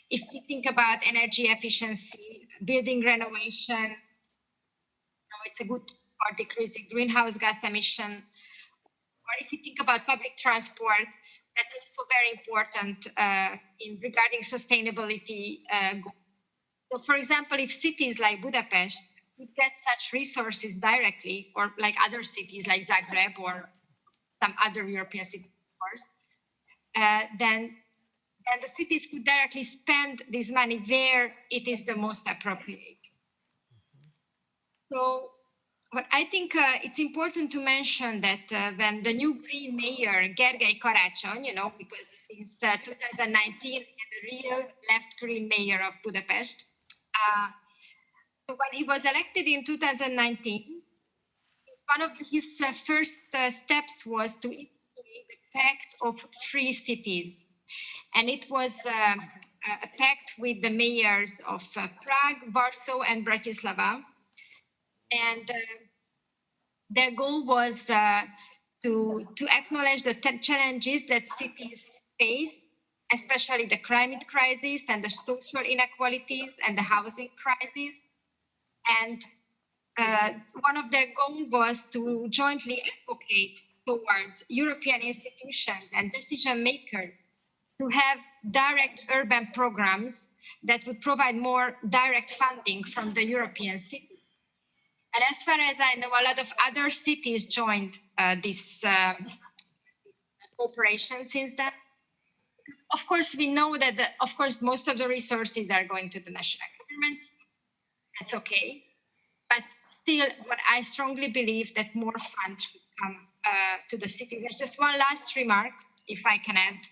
If we think about energy efficiency, building renovation, you know, it's a good for decreasing greenhouse gas emission. Or if you think about public transport, That's also very important in regarding sustainability goals. So, for example, if cities like Budapest would get such resources directly, or like other cities like Zagreb or some other European cities, of course, then the cities could directly spend this money where it is the most appropriate. So, but I think it's important to mention that when the new Green Mayor, 𝗙𝗥𝗘𝗗𝗁, because since 2019, the real left Green Mayor of Budapest, so when he was elected in 2019, one of his first steps was to implement the Pact of Free Cities. And it was a pact with the mayors of Prague, Warsaw, and Bratislava. And their goal was to acknowledge the challenges that cities face, especially the climate crisis and the social inequalities and the housing crisis. And one of their goals was to jointly advocate towards European institutions and decision makers to have direct urban programs that would provide more direct funding from the European cities. And as far as I know, a lot of other cities joined this cooperation since then. Because of course, we know that, of course, most of the resources are going to the national governments. That's okay. But still, what I strongly believe that more funds should come to the cities. There's just one last remark, if I can add.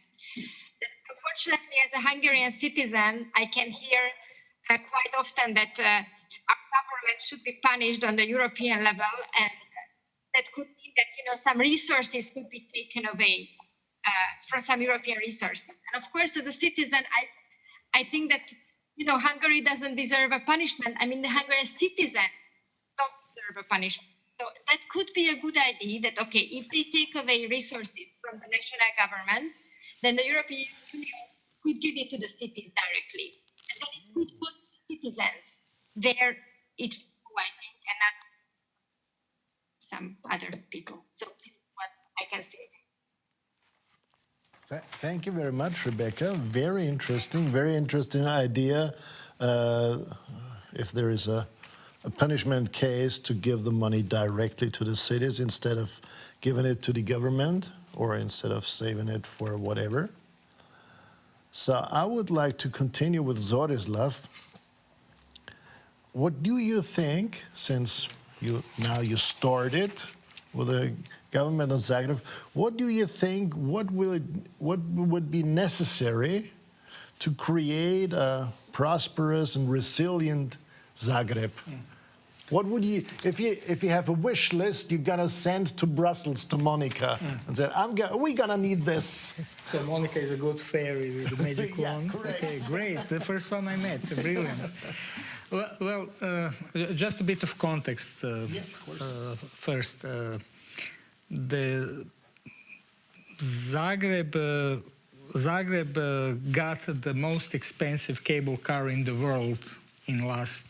Unfortunately, as a Hungarian citizen, I can hear quite often that our government should be punished on the European level, and that could mean that some resources could be taken away from some European resources. And of course, as a citizen, I think that Hungary doesn't deserve a punishment. I mean, the Hungarian citizens don't deserve a punishment. So that could be a good idea. That if they take away resources from the national government, then the European Union could give it to the cities directly. And then it could put citizens where it should go, I think, and not some other people. So this is what I can say. Thank you very much, Rebecca. Very interesting idea. If there is a punishment case, to give the money directly to the cities instead of giving it to the government, or instead of saving it for whatever. So I would like to continue with Zorislav. What do you think, since you started with the government of Zagreb, what do you think, what would be necessary to create a prosperous and resilient Zagreb? What would you, if you have a wish list, you're gonna send to Brussels to Monica and say, we're gonna need this. So Monica is a good fairy with the magic wand. Correct. Okay, great. The first one I met, brilliant. Well, just a bit of context first. The Zagreb got the most expensive cable car in the world in last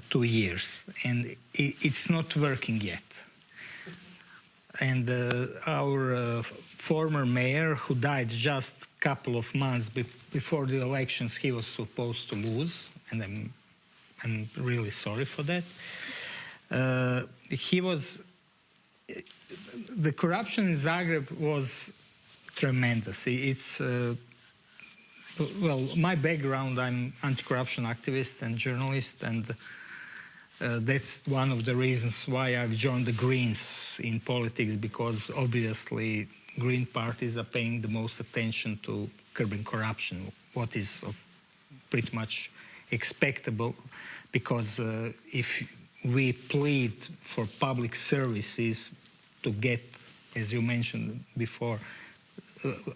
2 years, and it's not working yet. And our former mayor, who died just a couple of months before the elections he was supposed to lose, and I'm really sorry for that. The corruption in Zagreb was tremendous. It's well, my background, I'm anti-corruption activist and journalist, and that's one of the reasons why I've joined the Greens in politics, because obviously Green parties are paying the most attention to curbing corruption, what is pretty much expectable, because if we plead for public services to get, as you mentioned before,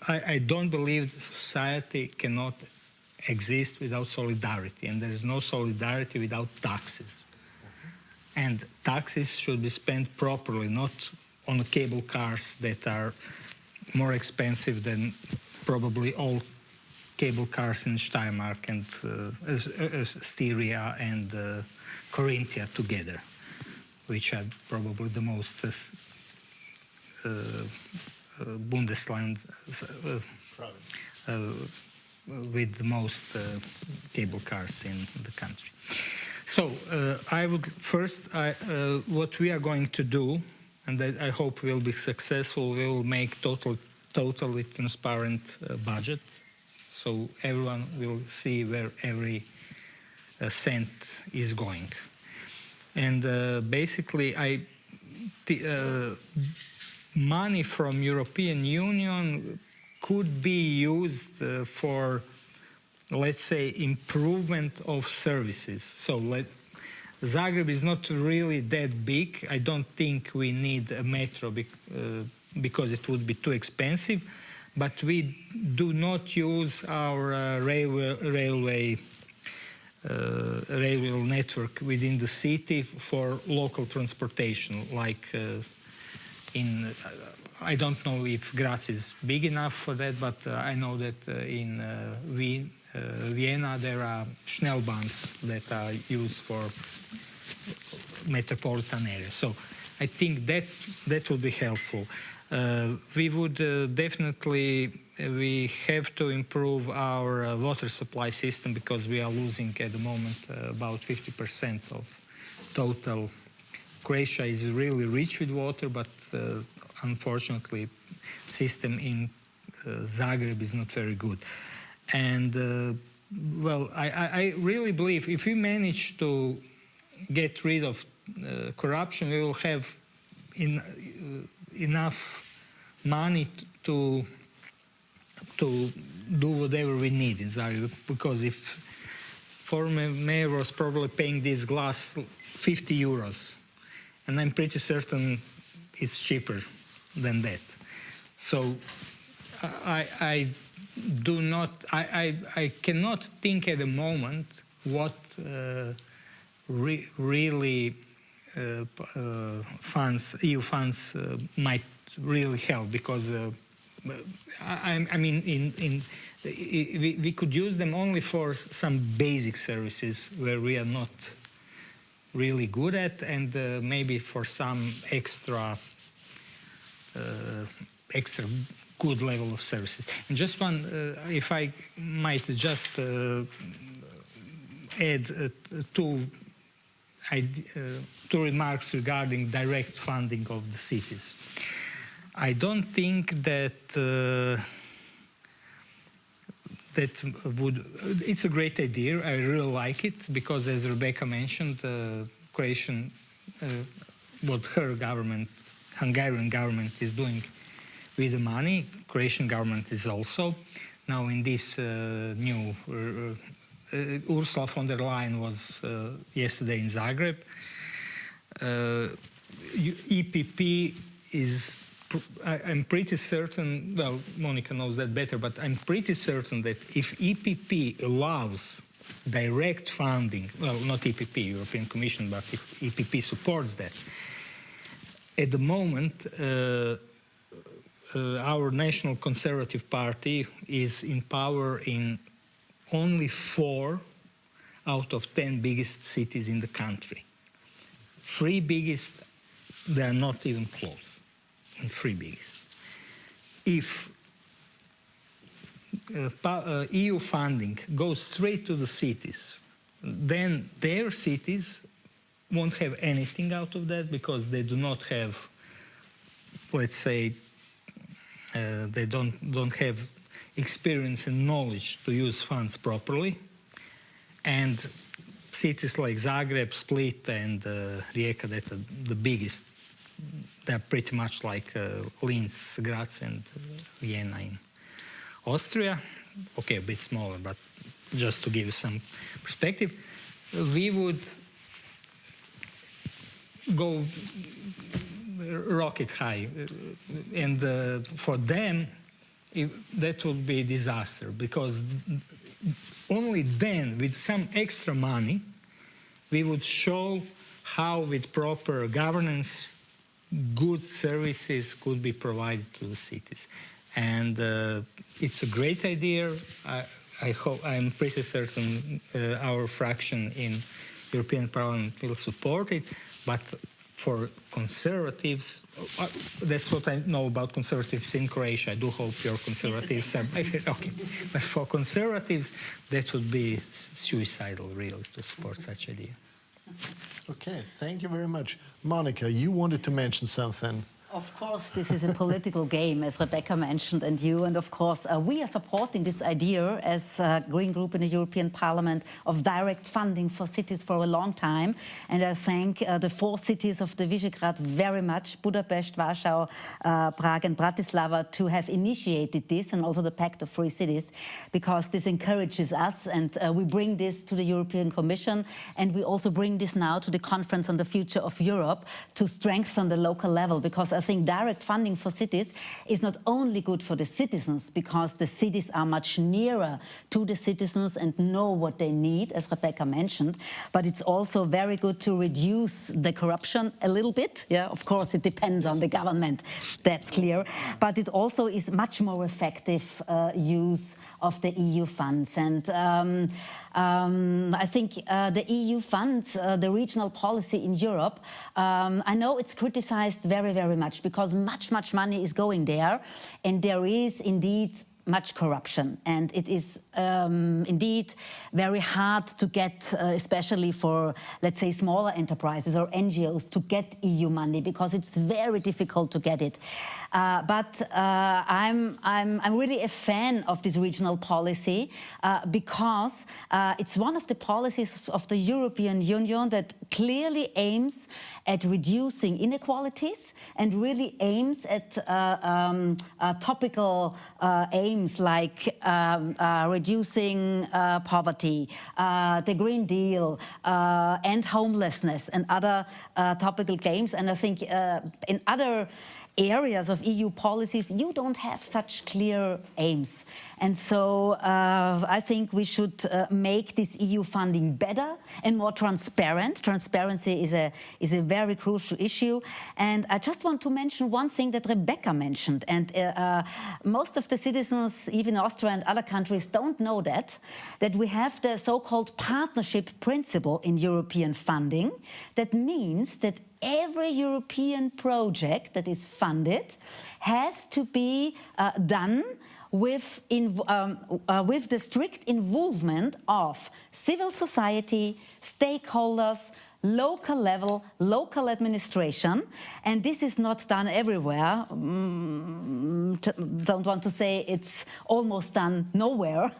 I don't believe society cannot exist without solidarity, and there is no solidarity without taxes. And taxes should be spent properly, not on cable cars that are more expensive than probably all cable cars in Steiermark and Styria and Carinthia together, which are probably the most Bundesland with the most cable cars in the country. So I would first, what we are going to do, and I hope we'll be successful, we will make totally transparent budget, so everyone will see where every cent is going. And basically, money from European Union could be used for, let's say, improvement of services. So Zagreb is not really that big. I don't think we need a metro because it would be too expensive, but we do not use our railway network within the city for local transportation, like I don't know if Graz is big enough for that, but I know that in Vienna there are Schnellbahns that are used for metropolitan area. So I think that would be helpful. We would definitely, we have to improve our water supply system because we are losing at the moment about 50% of total. Croatia is really rich with water, but unfortunately, system in Zagreb is not very good. And well, I really believe if we manage to get rid of corruption, we will have enough money to do whatever we need in Zagreb. Because if former mayor was probably paying this glass 50 euros, and I'm pretty certain it's cheaper than that. So I cannot think at the moment what really EU funds might really help, because I mean we could use them only for some basic services where we are not really good at, and maybe for some extra good level of services. And just one, if I might just add two remarks regarding direct funding of the cities. I don't think that it's a great idea. I really like it because, as Rebeca mentioned, Croatian, what her government, Hungarian government is doing with the money, Croatian government is also. Now in this new, Ursula von der Leyen was yesterday in Zagreb. EPP is, I'm pretty certain, well, Monica knows that better, but I'm pretty certain that if EPP allows direct funding, well, not EPP, European Commission, but if EPP supports that, at the moment, our National Conservative Party is in power in only 4 out of 10 biggest cities in the country. 3 biggest, they are not even close in 3 biggest. If EU funding goes straight to the cities, then their cities won't have anything out of that because they do not have, let's say, they don't have experience and knowledge to use funds properly. And cities like Zagreb, Split, and Rijeka, that are the biggest, they're pretty much like Linz, Graz, and Vienna in Austria. Okay, a bit smaller, but just to give you some perspective, we would go rocket high, and for them that would be a disaster, because only then, with some extra money, we would show how, with proper governance, good services could be provided to the cities. And it's a great idea. I'm pretty certain our fraction in European Parliament will support it, but for conservatives, that's what I know about conservatives in Croatia. I do hope your conservatives are okay. But for conservatives, that would be suicidal, really, to support such idea. Okay, thank you very much. Monica, you wanted to mention something. Of course, this is a political game, as Rebecca mentioned, and you. And of course, we are supporting this idea as a Green Group in the European Parliament of direct funding for cities for a long time. And I thank the 4 cities of the Visegrad very much, Budapest, Warsaw, Prague and Bratislava, to have initiated this, and also the Pact of Free Cities, because this encourages us, and we bring this to the European Commission, and we also bring this now to the Conference on the Future of Europe to strengthen the local level, because I think direct funding for cities is not only good for the citizens, because the cities are much nearer to the citizens and know what they need, as Rebecca mentioned, but it's also very good to reduce the corruption a little bit. Yeah, of course, it depends on the government, that's clear, but it also is much more effective use of the EU funds. And I think the EU funds, the regional policy in Europe, I know it's criticized very, very much, because much money is going there, and there is indeed much corruption, and it is indeed very hard to get, especially for, let's say, smaller enterprises or NGOs, to get EU money, because it's very difficult to get it. But I'm really a fan of this regional policy, because it's one of the policies of the European Union that clearly aims at reducing inequalities and really aims at topical aims like reducing poverty, the Green Deal, and homelessness, and other topical aims. And I think in other areas of EU policies, you don't have such clear aims. And so I think we should make this EU funding better and more transparent. Transparency is a very crucial issue. And I just want to mention one thing that Rebecca mentioned. And most of the citizens, even Austria and other countries, don't know that we have the so-called partnership principle in European funding. That means that every European project that is funded has to be done with the strict involvement of civil society, stakeholders, local level, local administration, and this is not done everywhere. Don't want to say it's almost done nowhere,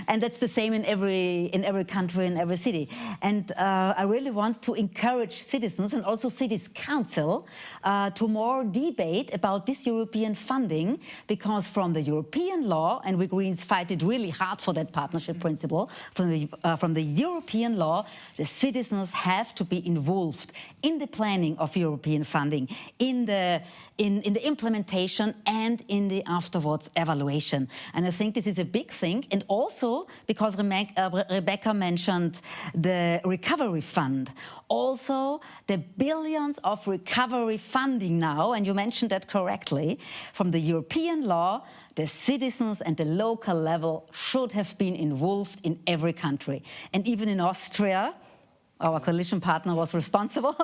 and that's the same in every country, in every city. And I really want to encourage citizens and also cities council to more debate about this European funding, because from the European law, and we Greens fight it really hard for that partnership principle, from the European law, the citizens have to be involved in the planning of European funding, in the implementation, and in the afterwards evaluation. And I think this is a big thing. And also because Rebecca mentioned the recovery fund, also the billions of recovery funding now, and you mentioned that correctly, from the European law, the citizens and the local level should have been involved in every country. And even in Austria, our coalition partner was responsible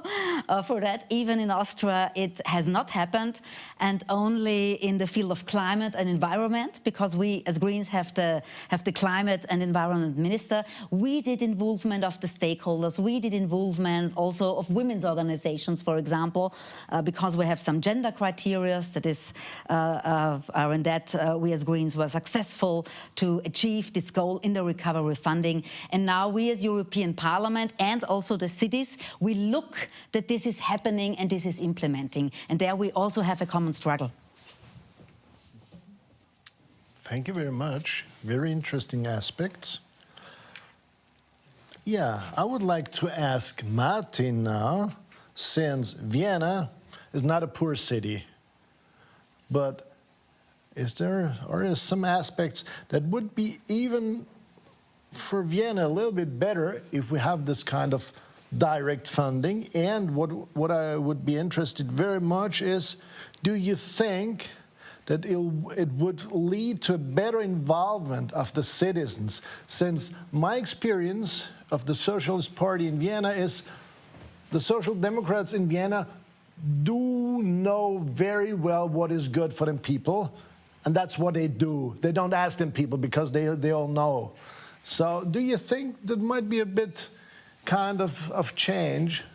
for that. Even in Austria, it has not happened, and only in the field of climate and environment, because we as Greens have the climate and environment minister. We did involvement of the stakeholders. We did involvement also of women's organizations, for example, because we have some gender criteria that is, are in that we as Greens were successful to achieve this goal in the recovery funding. And now we as European Parliament and also the cities, we look that this is happening and this is implementing. And there we also have a common struggle. Thank you very much. Very interesting aspects. Yeah, I would like to ask Martin now, since Vienna is not a poor city, but are some aspects that would be even for Vienna a little bit better if we have this kind of direct funding? And what I would be interested very much is, do you think that it would lead to a better involvement of the citizens? Since my experience of the Socialist Party in Vienna is the Social Democrats in Vienna do know very well what is good for them people, and that's what they do. They don't ask them people because they all know. So do you think that might be a bit kind of change?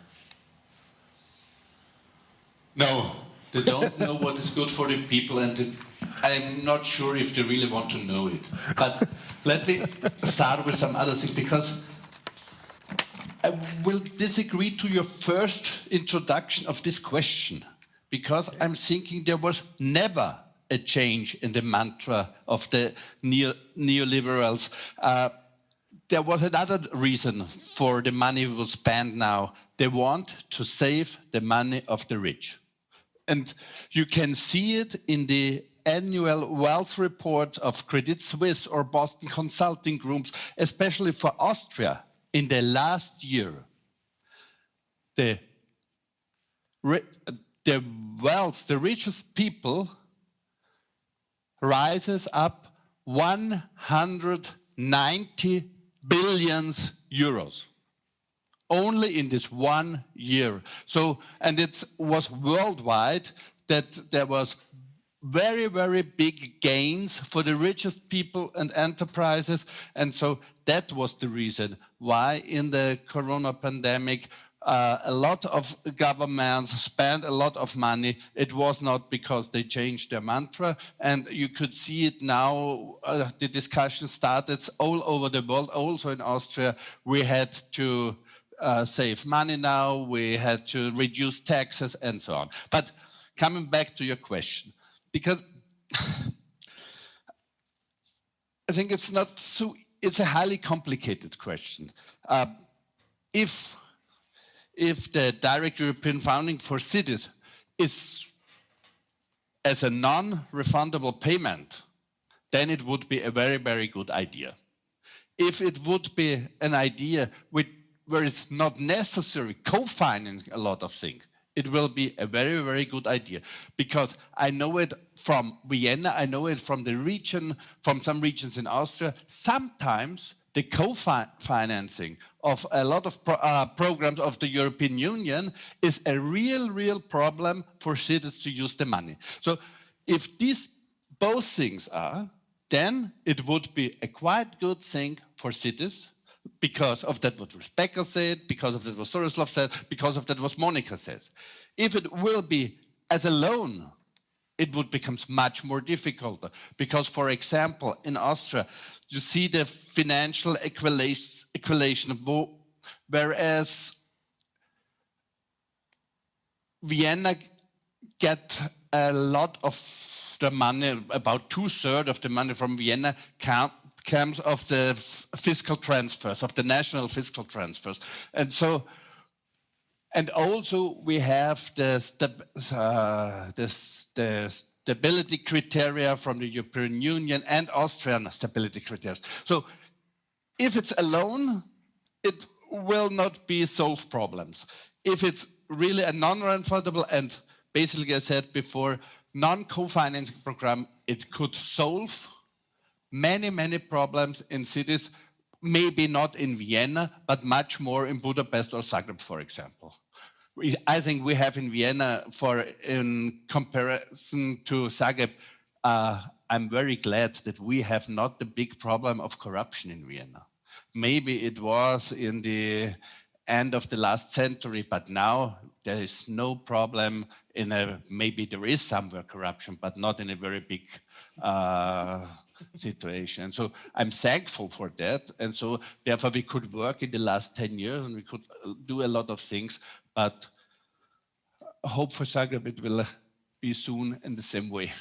No, they don't know what is good for the people, and I'm not sure if they really want to know it. But let me start with some other things, because I will disagree to your first introduction of this question, because I'm thinking there was never a change in the mantra of the neoliberals. There was another reason for the money we will spend now. They want to save the money of the rich. And you can see it in the annual wealth reports of Credit Suisse or Boston consulting groups, especially for Austria. In the last year, the wealth, the richest people, rises up 190 billion euros. Only in this 1 year. So, and it was worldwide that there was very, very big gains for the richest people and enterprises. And so that was the reason why in the corona pandemic, a lot of governments spent a lot of money. It was not because they changed their mantra. And you could see it now, the discussion started all over the world, also in Austria. We had to save money now, we had to reduce taxes and so on. But coming back to your question, because I think it's not so, it's a highly complicated question. If the direct European funding for cities is as a non-refundable payment, then it would be a very, very good idea. If it would be an idea where it's not necessary co-financing a lot of things, it will be a very, very good idea. Because I know it from Vienna, I know it from the region, from some regions in Austria. Sometimes the co-financing of a lot of programs of the European Union is a real problem for cities to use the money. So if these both things are, then it would be a quite good thing for cities, because of that what Rebeca said, because of that what Zorislav said, because of that what Monica says. If it will be as a loan, it would become much more difficult. Because, for example, in Austria, you see the financial equation, whereas Vienna get a lot of the money, about 2/3 of the money from Vienna comes of the fiscal transfers, of the national fiscal transfers. And so, and also we have the stability criteria from the European Union and Austrian stability criteria. So if it's a loan, it will not be solve problems. If it's really a non-refundable and basically, as I said before, non-co-financing program, it could solve many problems in cities, maybe not in Vienna, but much more in Budapest or Zagreb, for example. I think we have in Vienna, in comparison to Zagreb, I'm very glad that we have not the big problem of corruption in Vienna. Maybe it was in the end of the last century, but now there is no problem maybe there is somewhere corruption, but not in a very big situation. So I'm thankful for that. And so therefore we could work in the last 10 years and we could do a lot of things, but I hope for Zagreb it will be soon in the same way.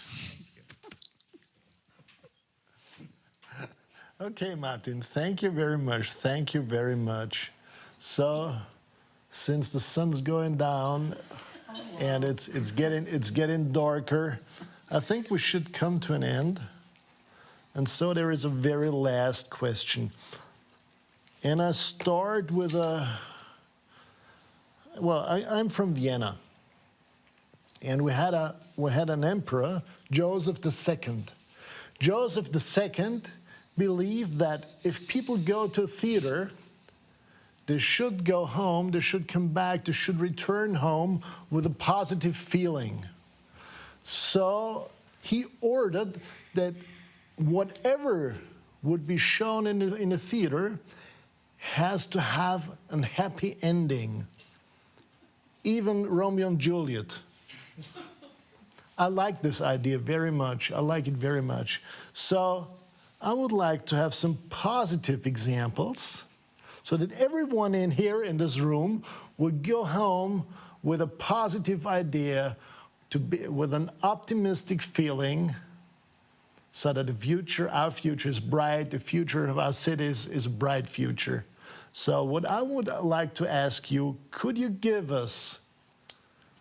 Okay, Martin, thank you very much. Thank you very much. So, since the sun's going down and it's getting darker, I think we should come to an end. And so there is a very last question. And I start with I'm from Vienna. And we had an emperor, Joseph II. Joseph II believed that if people go to a theater, they should go home, they should come back, they should return home with a positive feeling. So he ordered that whatever would be shown in a theater has to have a happy ending. Even Romeo and Juliet. I like this idea very much. I like it very much. So I would like to have some positive examples so that everyone in here in this room would go home with a positive idea, with an optimistic feeling, so that the future, our future is bright, the future of our cities is a bright future. So what I would like to ask you, could you give us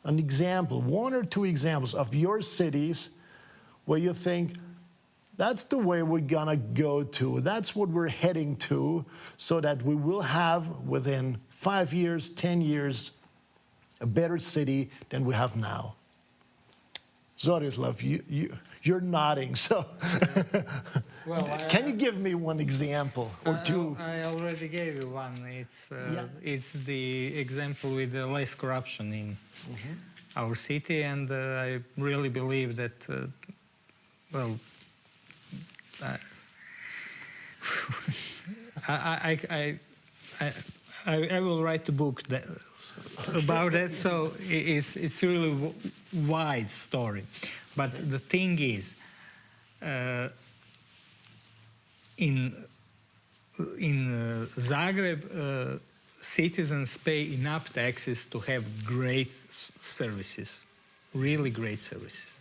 an example, one or two examples of your cities where you think that's the way we're gonna go to, that's what we're heading to, so that we will have within 5 years, 10 years, a better city than we have now? Zorislav, you're nodding, so Well, can you give me one example or two? I already gave you one. It's the example with less corruption in our city, and I really believe that, well, I will write a book about that, so it's really wide story. But the thing is, in Zagreb, citizens pay enough taxes to have great services, really great services.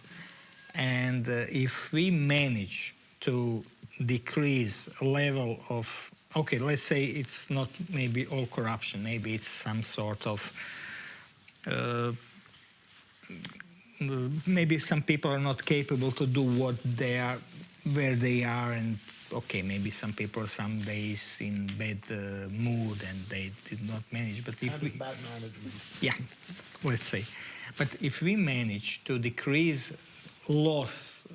And if we manage to decrease level of, okay, let's say it's not maybe all corruption, maybe it's some sort of maybe some people are not capable to do what they are, where they are, and okay, maybe some people some days in bad mood and they did not manage. But if we, bad management. yeah, let's say, but if we manage to decrease loss,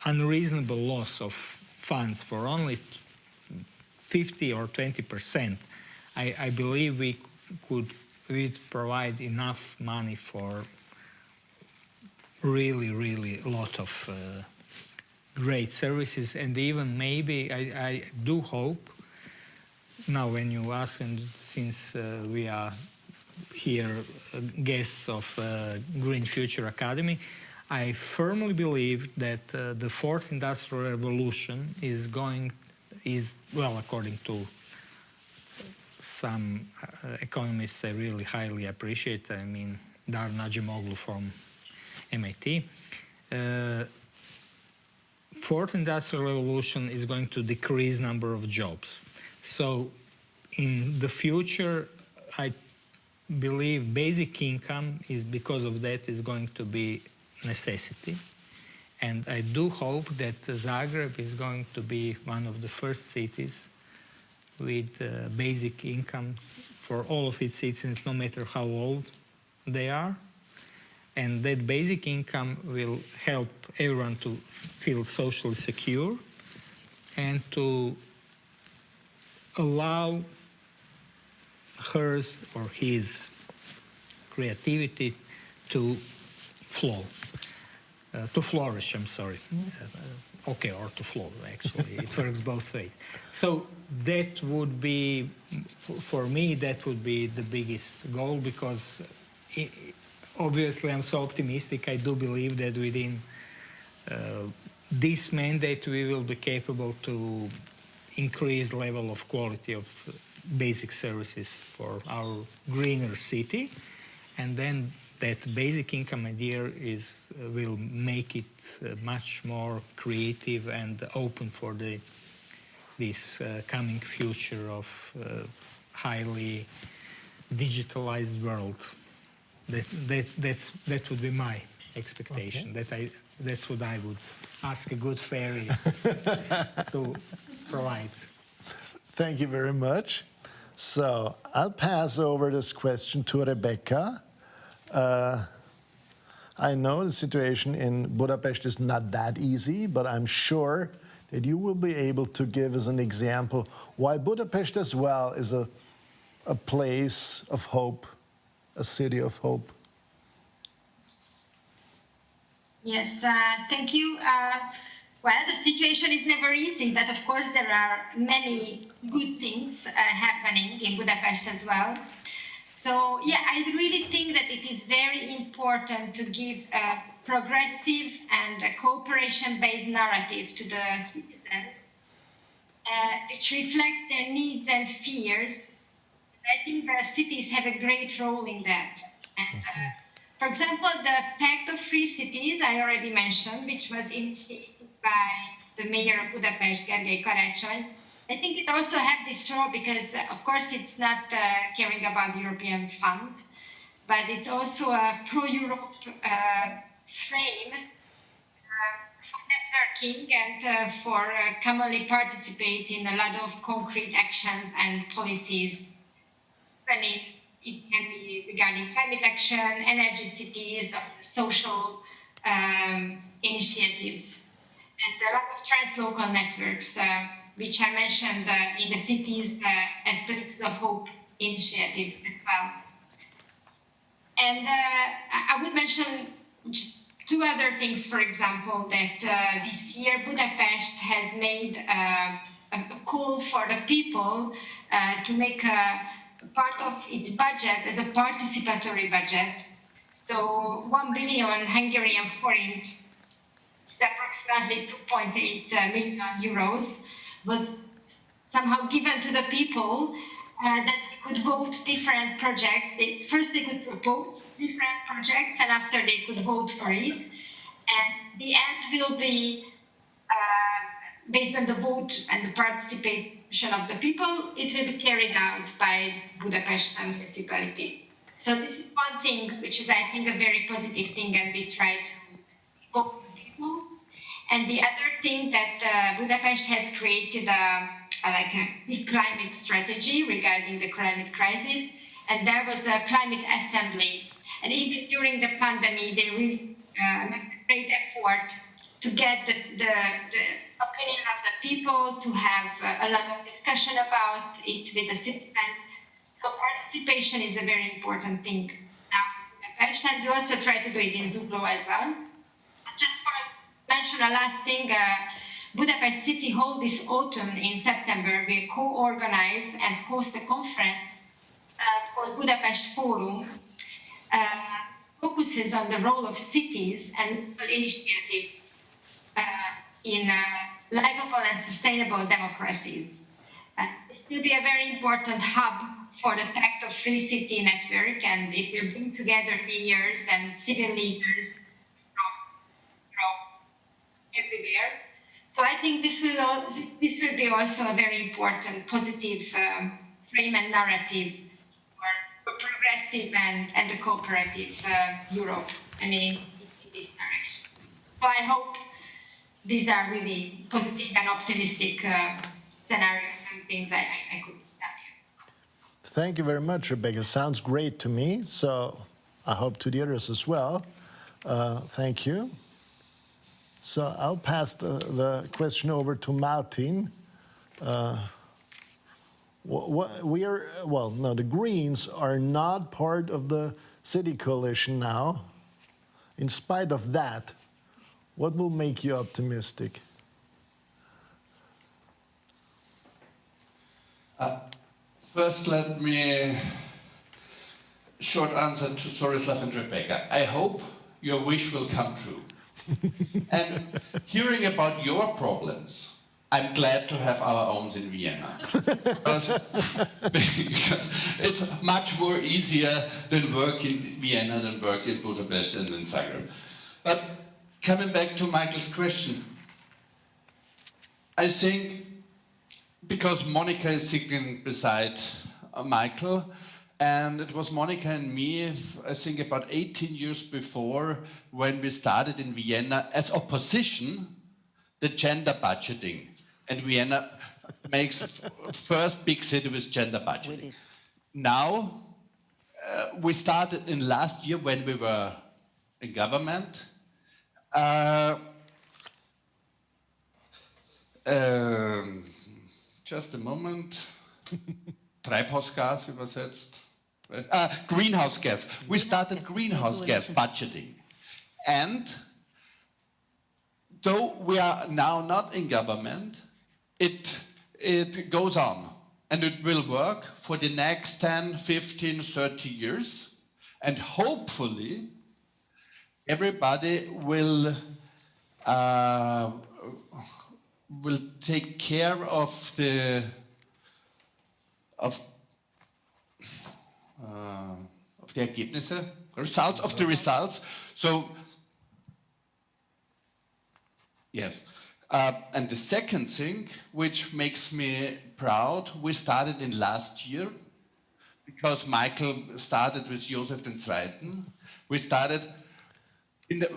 unreasonable loss of funds for only 50 or 20%, I believe we would provide enough money for really a lot of great services. And even maybe I do hope now when you ask, and since we are here guests of Green Future Academy, I firmly believe that the fourth industrial revolution is well, according to some economists I really highly appreciate, I mean 𝗏𝗏𝗁𝗏 from MIT, fourth industrial revolution is going to decrease number of jobs. So in the future, I believe basic income is, because of that, is going to be necessity. And I do hope that Zagreb is going to be one of the first cities with basic incomes for all of its citizens, no matter how old they are. And that basic income will help everyone to feel socially secure and to allow hers or his creativity to flow, to flourish, I'm sorry. Okay, or to flow, actually. It works both ways. So that would be, for me, that would be the biggest goal, because obviously I'm so optimistic. I do believe that within this mandate we will be capable to increase level of quality of basic services for our greener city, and then that basic income idea will make it much more creative and open for this coming future of highly digitalized world. That would be my expectation. Okay. That's what I would ask a good fairy to provide. Thank you very much. So I'll pass over this question to Rebeca. I know the situation in Budapest is not that easy, but I'm sure that you will be able to give us an example why Budapest as well is a a place of hope, a city of hope? Yes, thank you. Well, the situation is never easy, but of course there are many good things happening in Budapest as well. So yeah, I really think that it is very important to give a progressive and a cooperation-based narrative to the citizens, which reflects their needs and fears. I think the cities have a great role in that. And, for example, the Pact of Free Cities I already mentioned, which was initiated by the mayor of Budapest, 𝗙𝗥𝗘𝗗𝗁, I think it also had this role because, of course, it's not caring about the European fund, but it's also a pro-Europe frame for networking and for commonly participate in a lot of concrete actions and policies. It can be regarding climate action, energy cities, or social initiatives, and a lot of translocal networks, which are mentioned in the cities as Places of Hope initiative as well. And I would mention just two other things, for example, that this year Budapest has made a call for the people to make part of its budget as a participatory budget. So 1 billion Hungarian forint, approximately 2.8 million euros, was somehow given to the people that they could vote different projects. First they could propose different projects, and after they could vote for it. And the end will be based on the vote and the participation of the people. It will be carried out by Budapest municipality. So this is one thing which is, I think, a very positive thing, and we try to involve people. And the other thing that Budapest has created a climate strategy regarding the climate crisis, and there was a climate assembly. And even during the pandemic, they really made a great effort to get the opinion of the people, to have a lot of discussion about it with the citizens. So participation is a very important thing. Now, and we also try to do it in Zugló as well. Just for mention a last thing, Budapest City Hall this autumn in September will co-organize and host a conference called Budapest Forum, focuses on the role of cities and local initiatives in livable and sustainable democracies. This will be a very important hub for the Pact of Free City network, and it will bring together mayors and civil leaders from everywhere. So I think this will be also a very important positive frame and narrative for progressive and a cooperative Europe, I mean, in this direction. So I hope these are really positive and optimistic scenarios and things I could tell you. Thank you very much, Rebecca. Sounds great to me. So I hope to the others as well. Thank you. So I'll pass the question over to Martin. The Greens are not part of the city coalition now. In spite of that, what will make you optimistic? First, let me short answer to Zorislav and Rebecca. I hope your wish will come true. And hearing about your problems, I'm glad to have our own in Vienna. because it's much more easier than work in Vienna than work in Budapest and in Zagreb. But coming back to Michael's question, I think because Monica is sitting beside Michael, and it was Monica and me, I think about 18 years before, when we started in Vienna as opposition, the gender budgeting. And Vienna makes first big city with gender budgeting. Now, we started in last year when we were in government. Just a moment. Treibhausgas übersetzt. Greenhouse gas. We started greenhouse gas budgeting. And though we are now not in government, it goes on. And it will work for the next 10, 15, 30 years. And hopefully, everybody will take care of the Ergebnisse, results of the results. So, yes. And the second thing, which makes me proud, we started in last year, because Michael started with Joseph II. We started,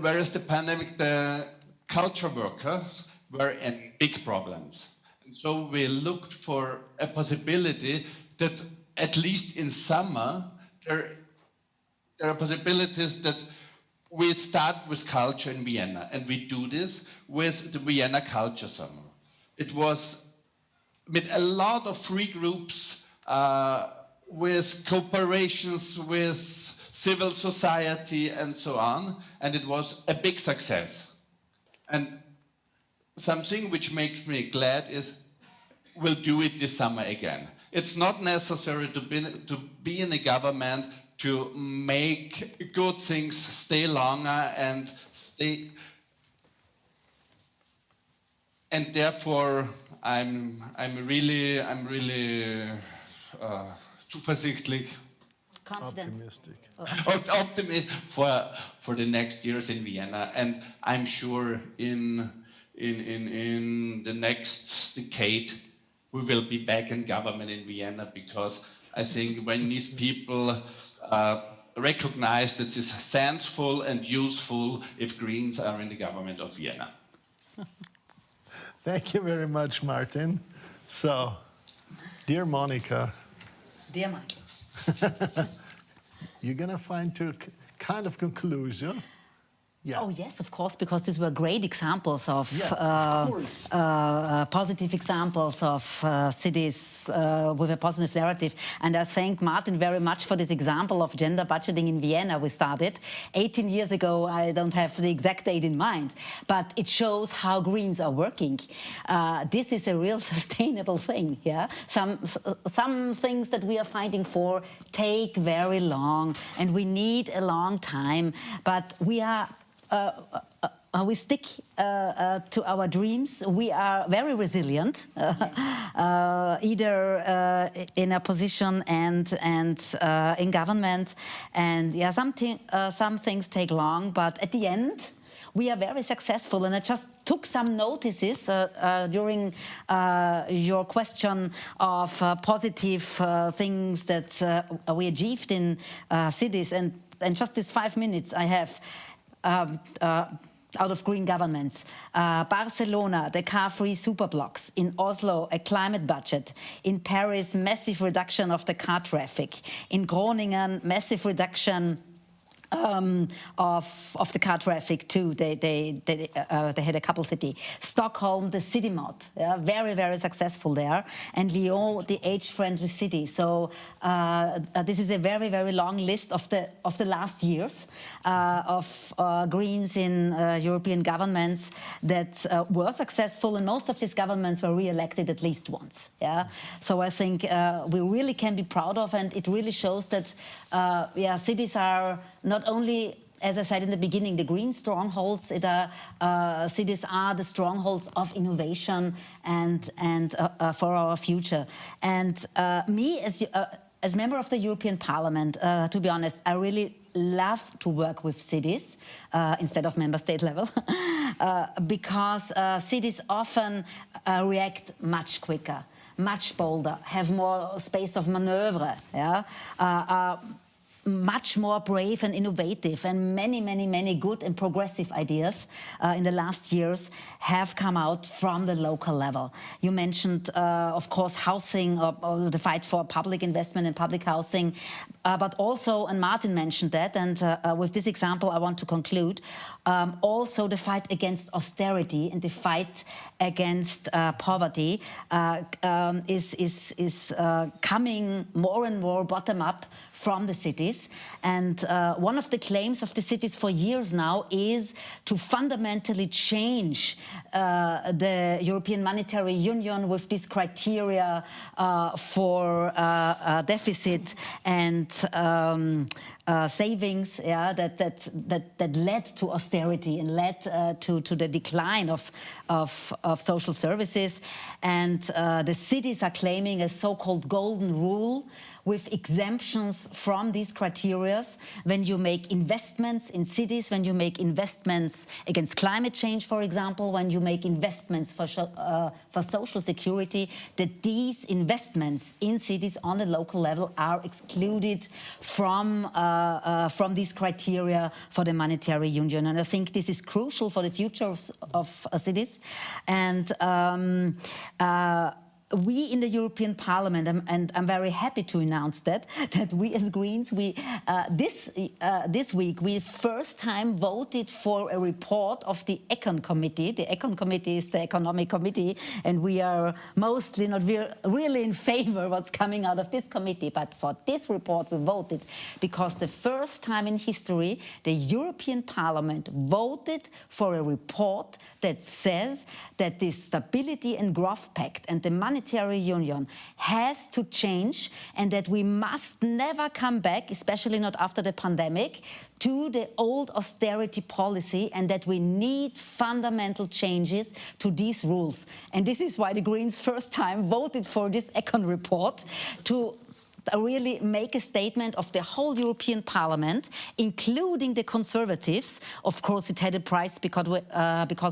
whereas the pandemic, the culture workers were in big problems. And so we looked for a possibility that at least in summer, there are possibilities that we start with culture in Vienna, and we do this with the Vienna Culture Summer. It was with a lot of free groups, with cooperations with civil society and so on, and it was a big success. And something which makes me glad is we'll do it this summer again. It's not necessary to be in a government to make good things stay longer and stay. And therefore, I'm really zuversichtlich, Optimistic. optimistic for the next years in Vienna, and I'm sure in the next decade we will be back in government in Vienna, because I think when these people recognize that it's sensible and useful if Greens are in the government of Vienna. Thank you very much, Martin. So, dear Monica. Dear Michael. You're going to find to kind of conclusion. Yeah. Oh yes, of course, because these were great examples of, positive examples of cities with a positive narrative. And I thank Martin very much for this example of gender budgeting in Vienna we started 18 years ago. I don't have the exact date in mind, but it shows how Greens are working. This is a real sustainable thing. Yeah, some things that we are fighting for take very long, and we need a long time, but we stick to our dreams. We are very resilient, either in a position and in government. And yeah, some things take long, but at the end, we are very successful. And I just took some notices during your question of positive things that we achieved in cities. And just these 5 minutes I have out of green governments. Barcelona, the car-free superblocks. In Oslo, a climate budget. In Paris, massive reduction of the car traffic. In Groningen, massive reduction of the car traffic too. They had a couple city. Stockholm, the city mod, yeah, very, very successful there. And Lyon, the age-friendly city. So this is a very, very long list of the last years of Greens in European governments that were successful, and most of these governments were re-elected at least once. Yeah, so I think we really can be proud of, and it really shows that yeah, cities are not only, as I said in the beginning, the green strongholds. Cities are the strongholds of innovation and for our future. And me, as member of the European Parliament, to be honest, I really love to work with cities instead of member state level, because cities often react much quicker, much bolder, have more space of maneuver. Yeah. much more brave and innovative, and many good and progressive ideas in the last years have come out from the local level. You mentioned, of course, housing, or the fight for public investment in public housing, but also, and Martin mentioned that, and with this example I want to conclude, also the fight against austerity and the fight against poverty is coming more and more bottom up from the cities. And one of the claims of the cities for years now is to fundamentally change the European Monetary Union with this criteria for deficit and savings, yeah, that led to austerity and led to the decline of social services. And the cities are claiming a so-called golden rule with exemptions from these criteria when you make investments in cities, when you make investments against climate change, for example, when you make investments for social security, that these investments in cities on the local level are excluded from these criteria for the monetary union. And I think this is crucial for the future of cities. And we in the European Parliament, and I'm very happy to announce that we as Greens, this week, we first time voted for a report of the Econ Committee. The Econ Committee is the Economic Committee, and we are mostly not really in favor of what's coming out of this committee. But for this report, we voted because the first time in history, the European Parliament voted for a report that says that the Stability and Growth Pact and the Monetary Union has to change, and that we must never come back, especially not after the pandemic, to the old austerity policy, and that we need fundamental changes to these rules. And this is why the Greens first time voted for this Econ report, to really make a statement of the whole European Parliament, including the Conservatives. Of course, it had a price because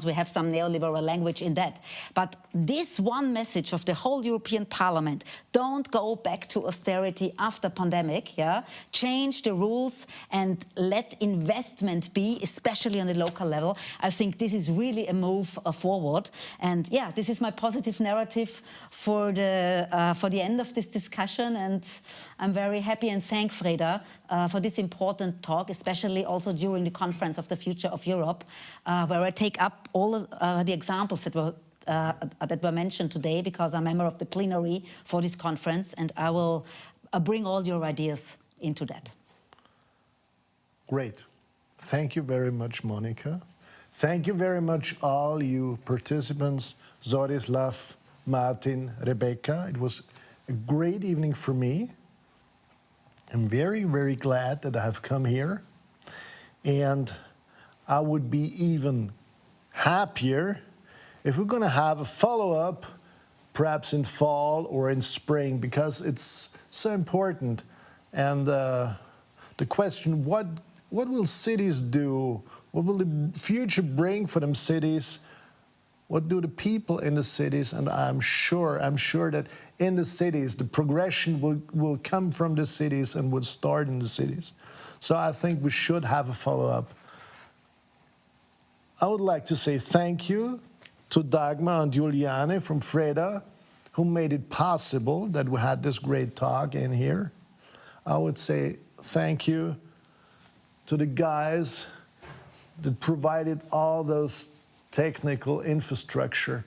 we have some neoliberal language in that. But this one message of the whole European Parliament: don't go back to austerity after pandemic, yeah? Change the rules and let investment be, especially on the local level. I think this is really a move forward. And yeah, this is my positive narrative for the end of this discussion. And I'm very happy and thank FREDA for this important talk, especially also during the conference of the future of Europe, where I take up all the examples that were mentioned today, because I'm a member of the plenary for this conference, and I will bring all your ideas into that. Great. Thank you very much, Monica. Thank you very much, all you participants, Zorislav, Martin, Rebecca. It was a great evening for me. I'm very, very glad that I have come here. And I would be even happier if we're going to have a follow-up, perhaps in fall or in spring, because it's so important. And the question, what will cities do? What will the future bring for them cities? What do the people in the cities? And I'm sure that in the cities, the progression will come from the cities and will start in the cities. So I think we should have a follow-up. I would like to say thank you to Dagmar and Juliane from FREDA, who made it possible that we had this great talk in here. I would say thank you to the guys that provided all those technical infrastructure.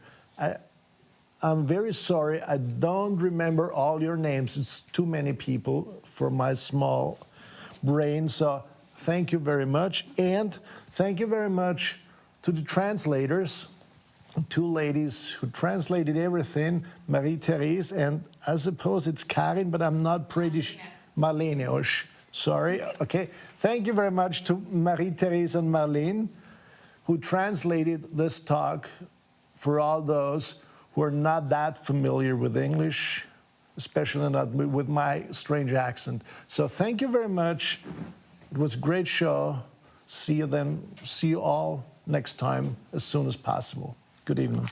I'm very sorry, I don't remember all your names. It's too many people for my small brain. So thank you very much. And thank you very much to the translators, two ladies who translated everything, Marie-Therese, and I suppose it's Karin, but I'm not pretty sure. Marlene, oh, sorry. Okay. Thank you very much to Marie-Therese and Marlene, who translated this talk for all those who are not that familiar with English, especially not with my strange accent. So thank you very much. It was a great show. See you all next time as soon as possible. Good evening.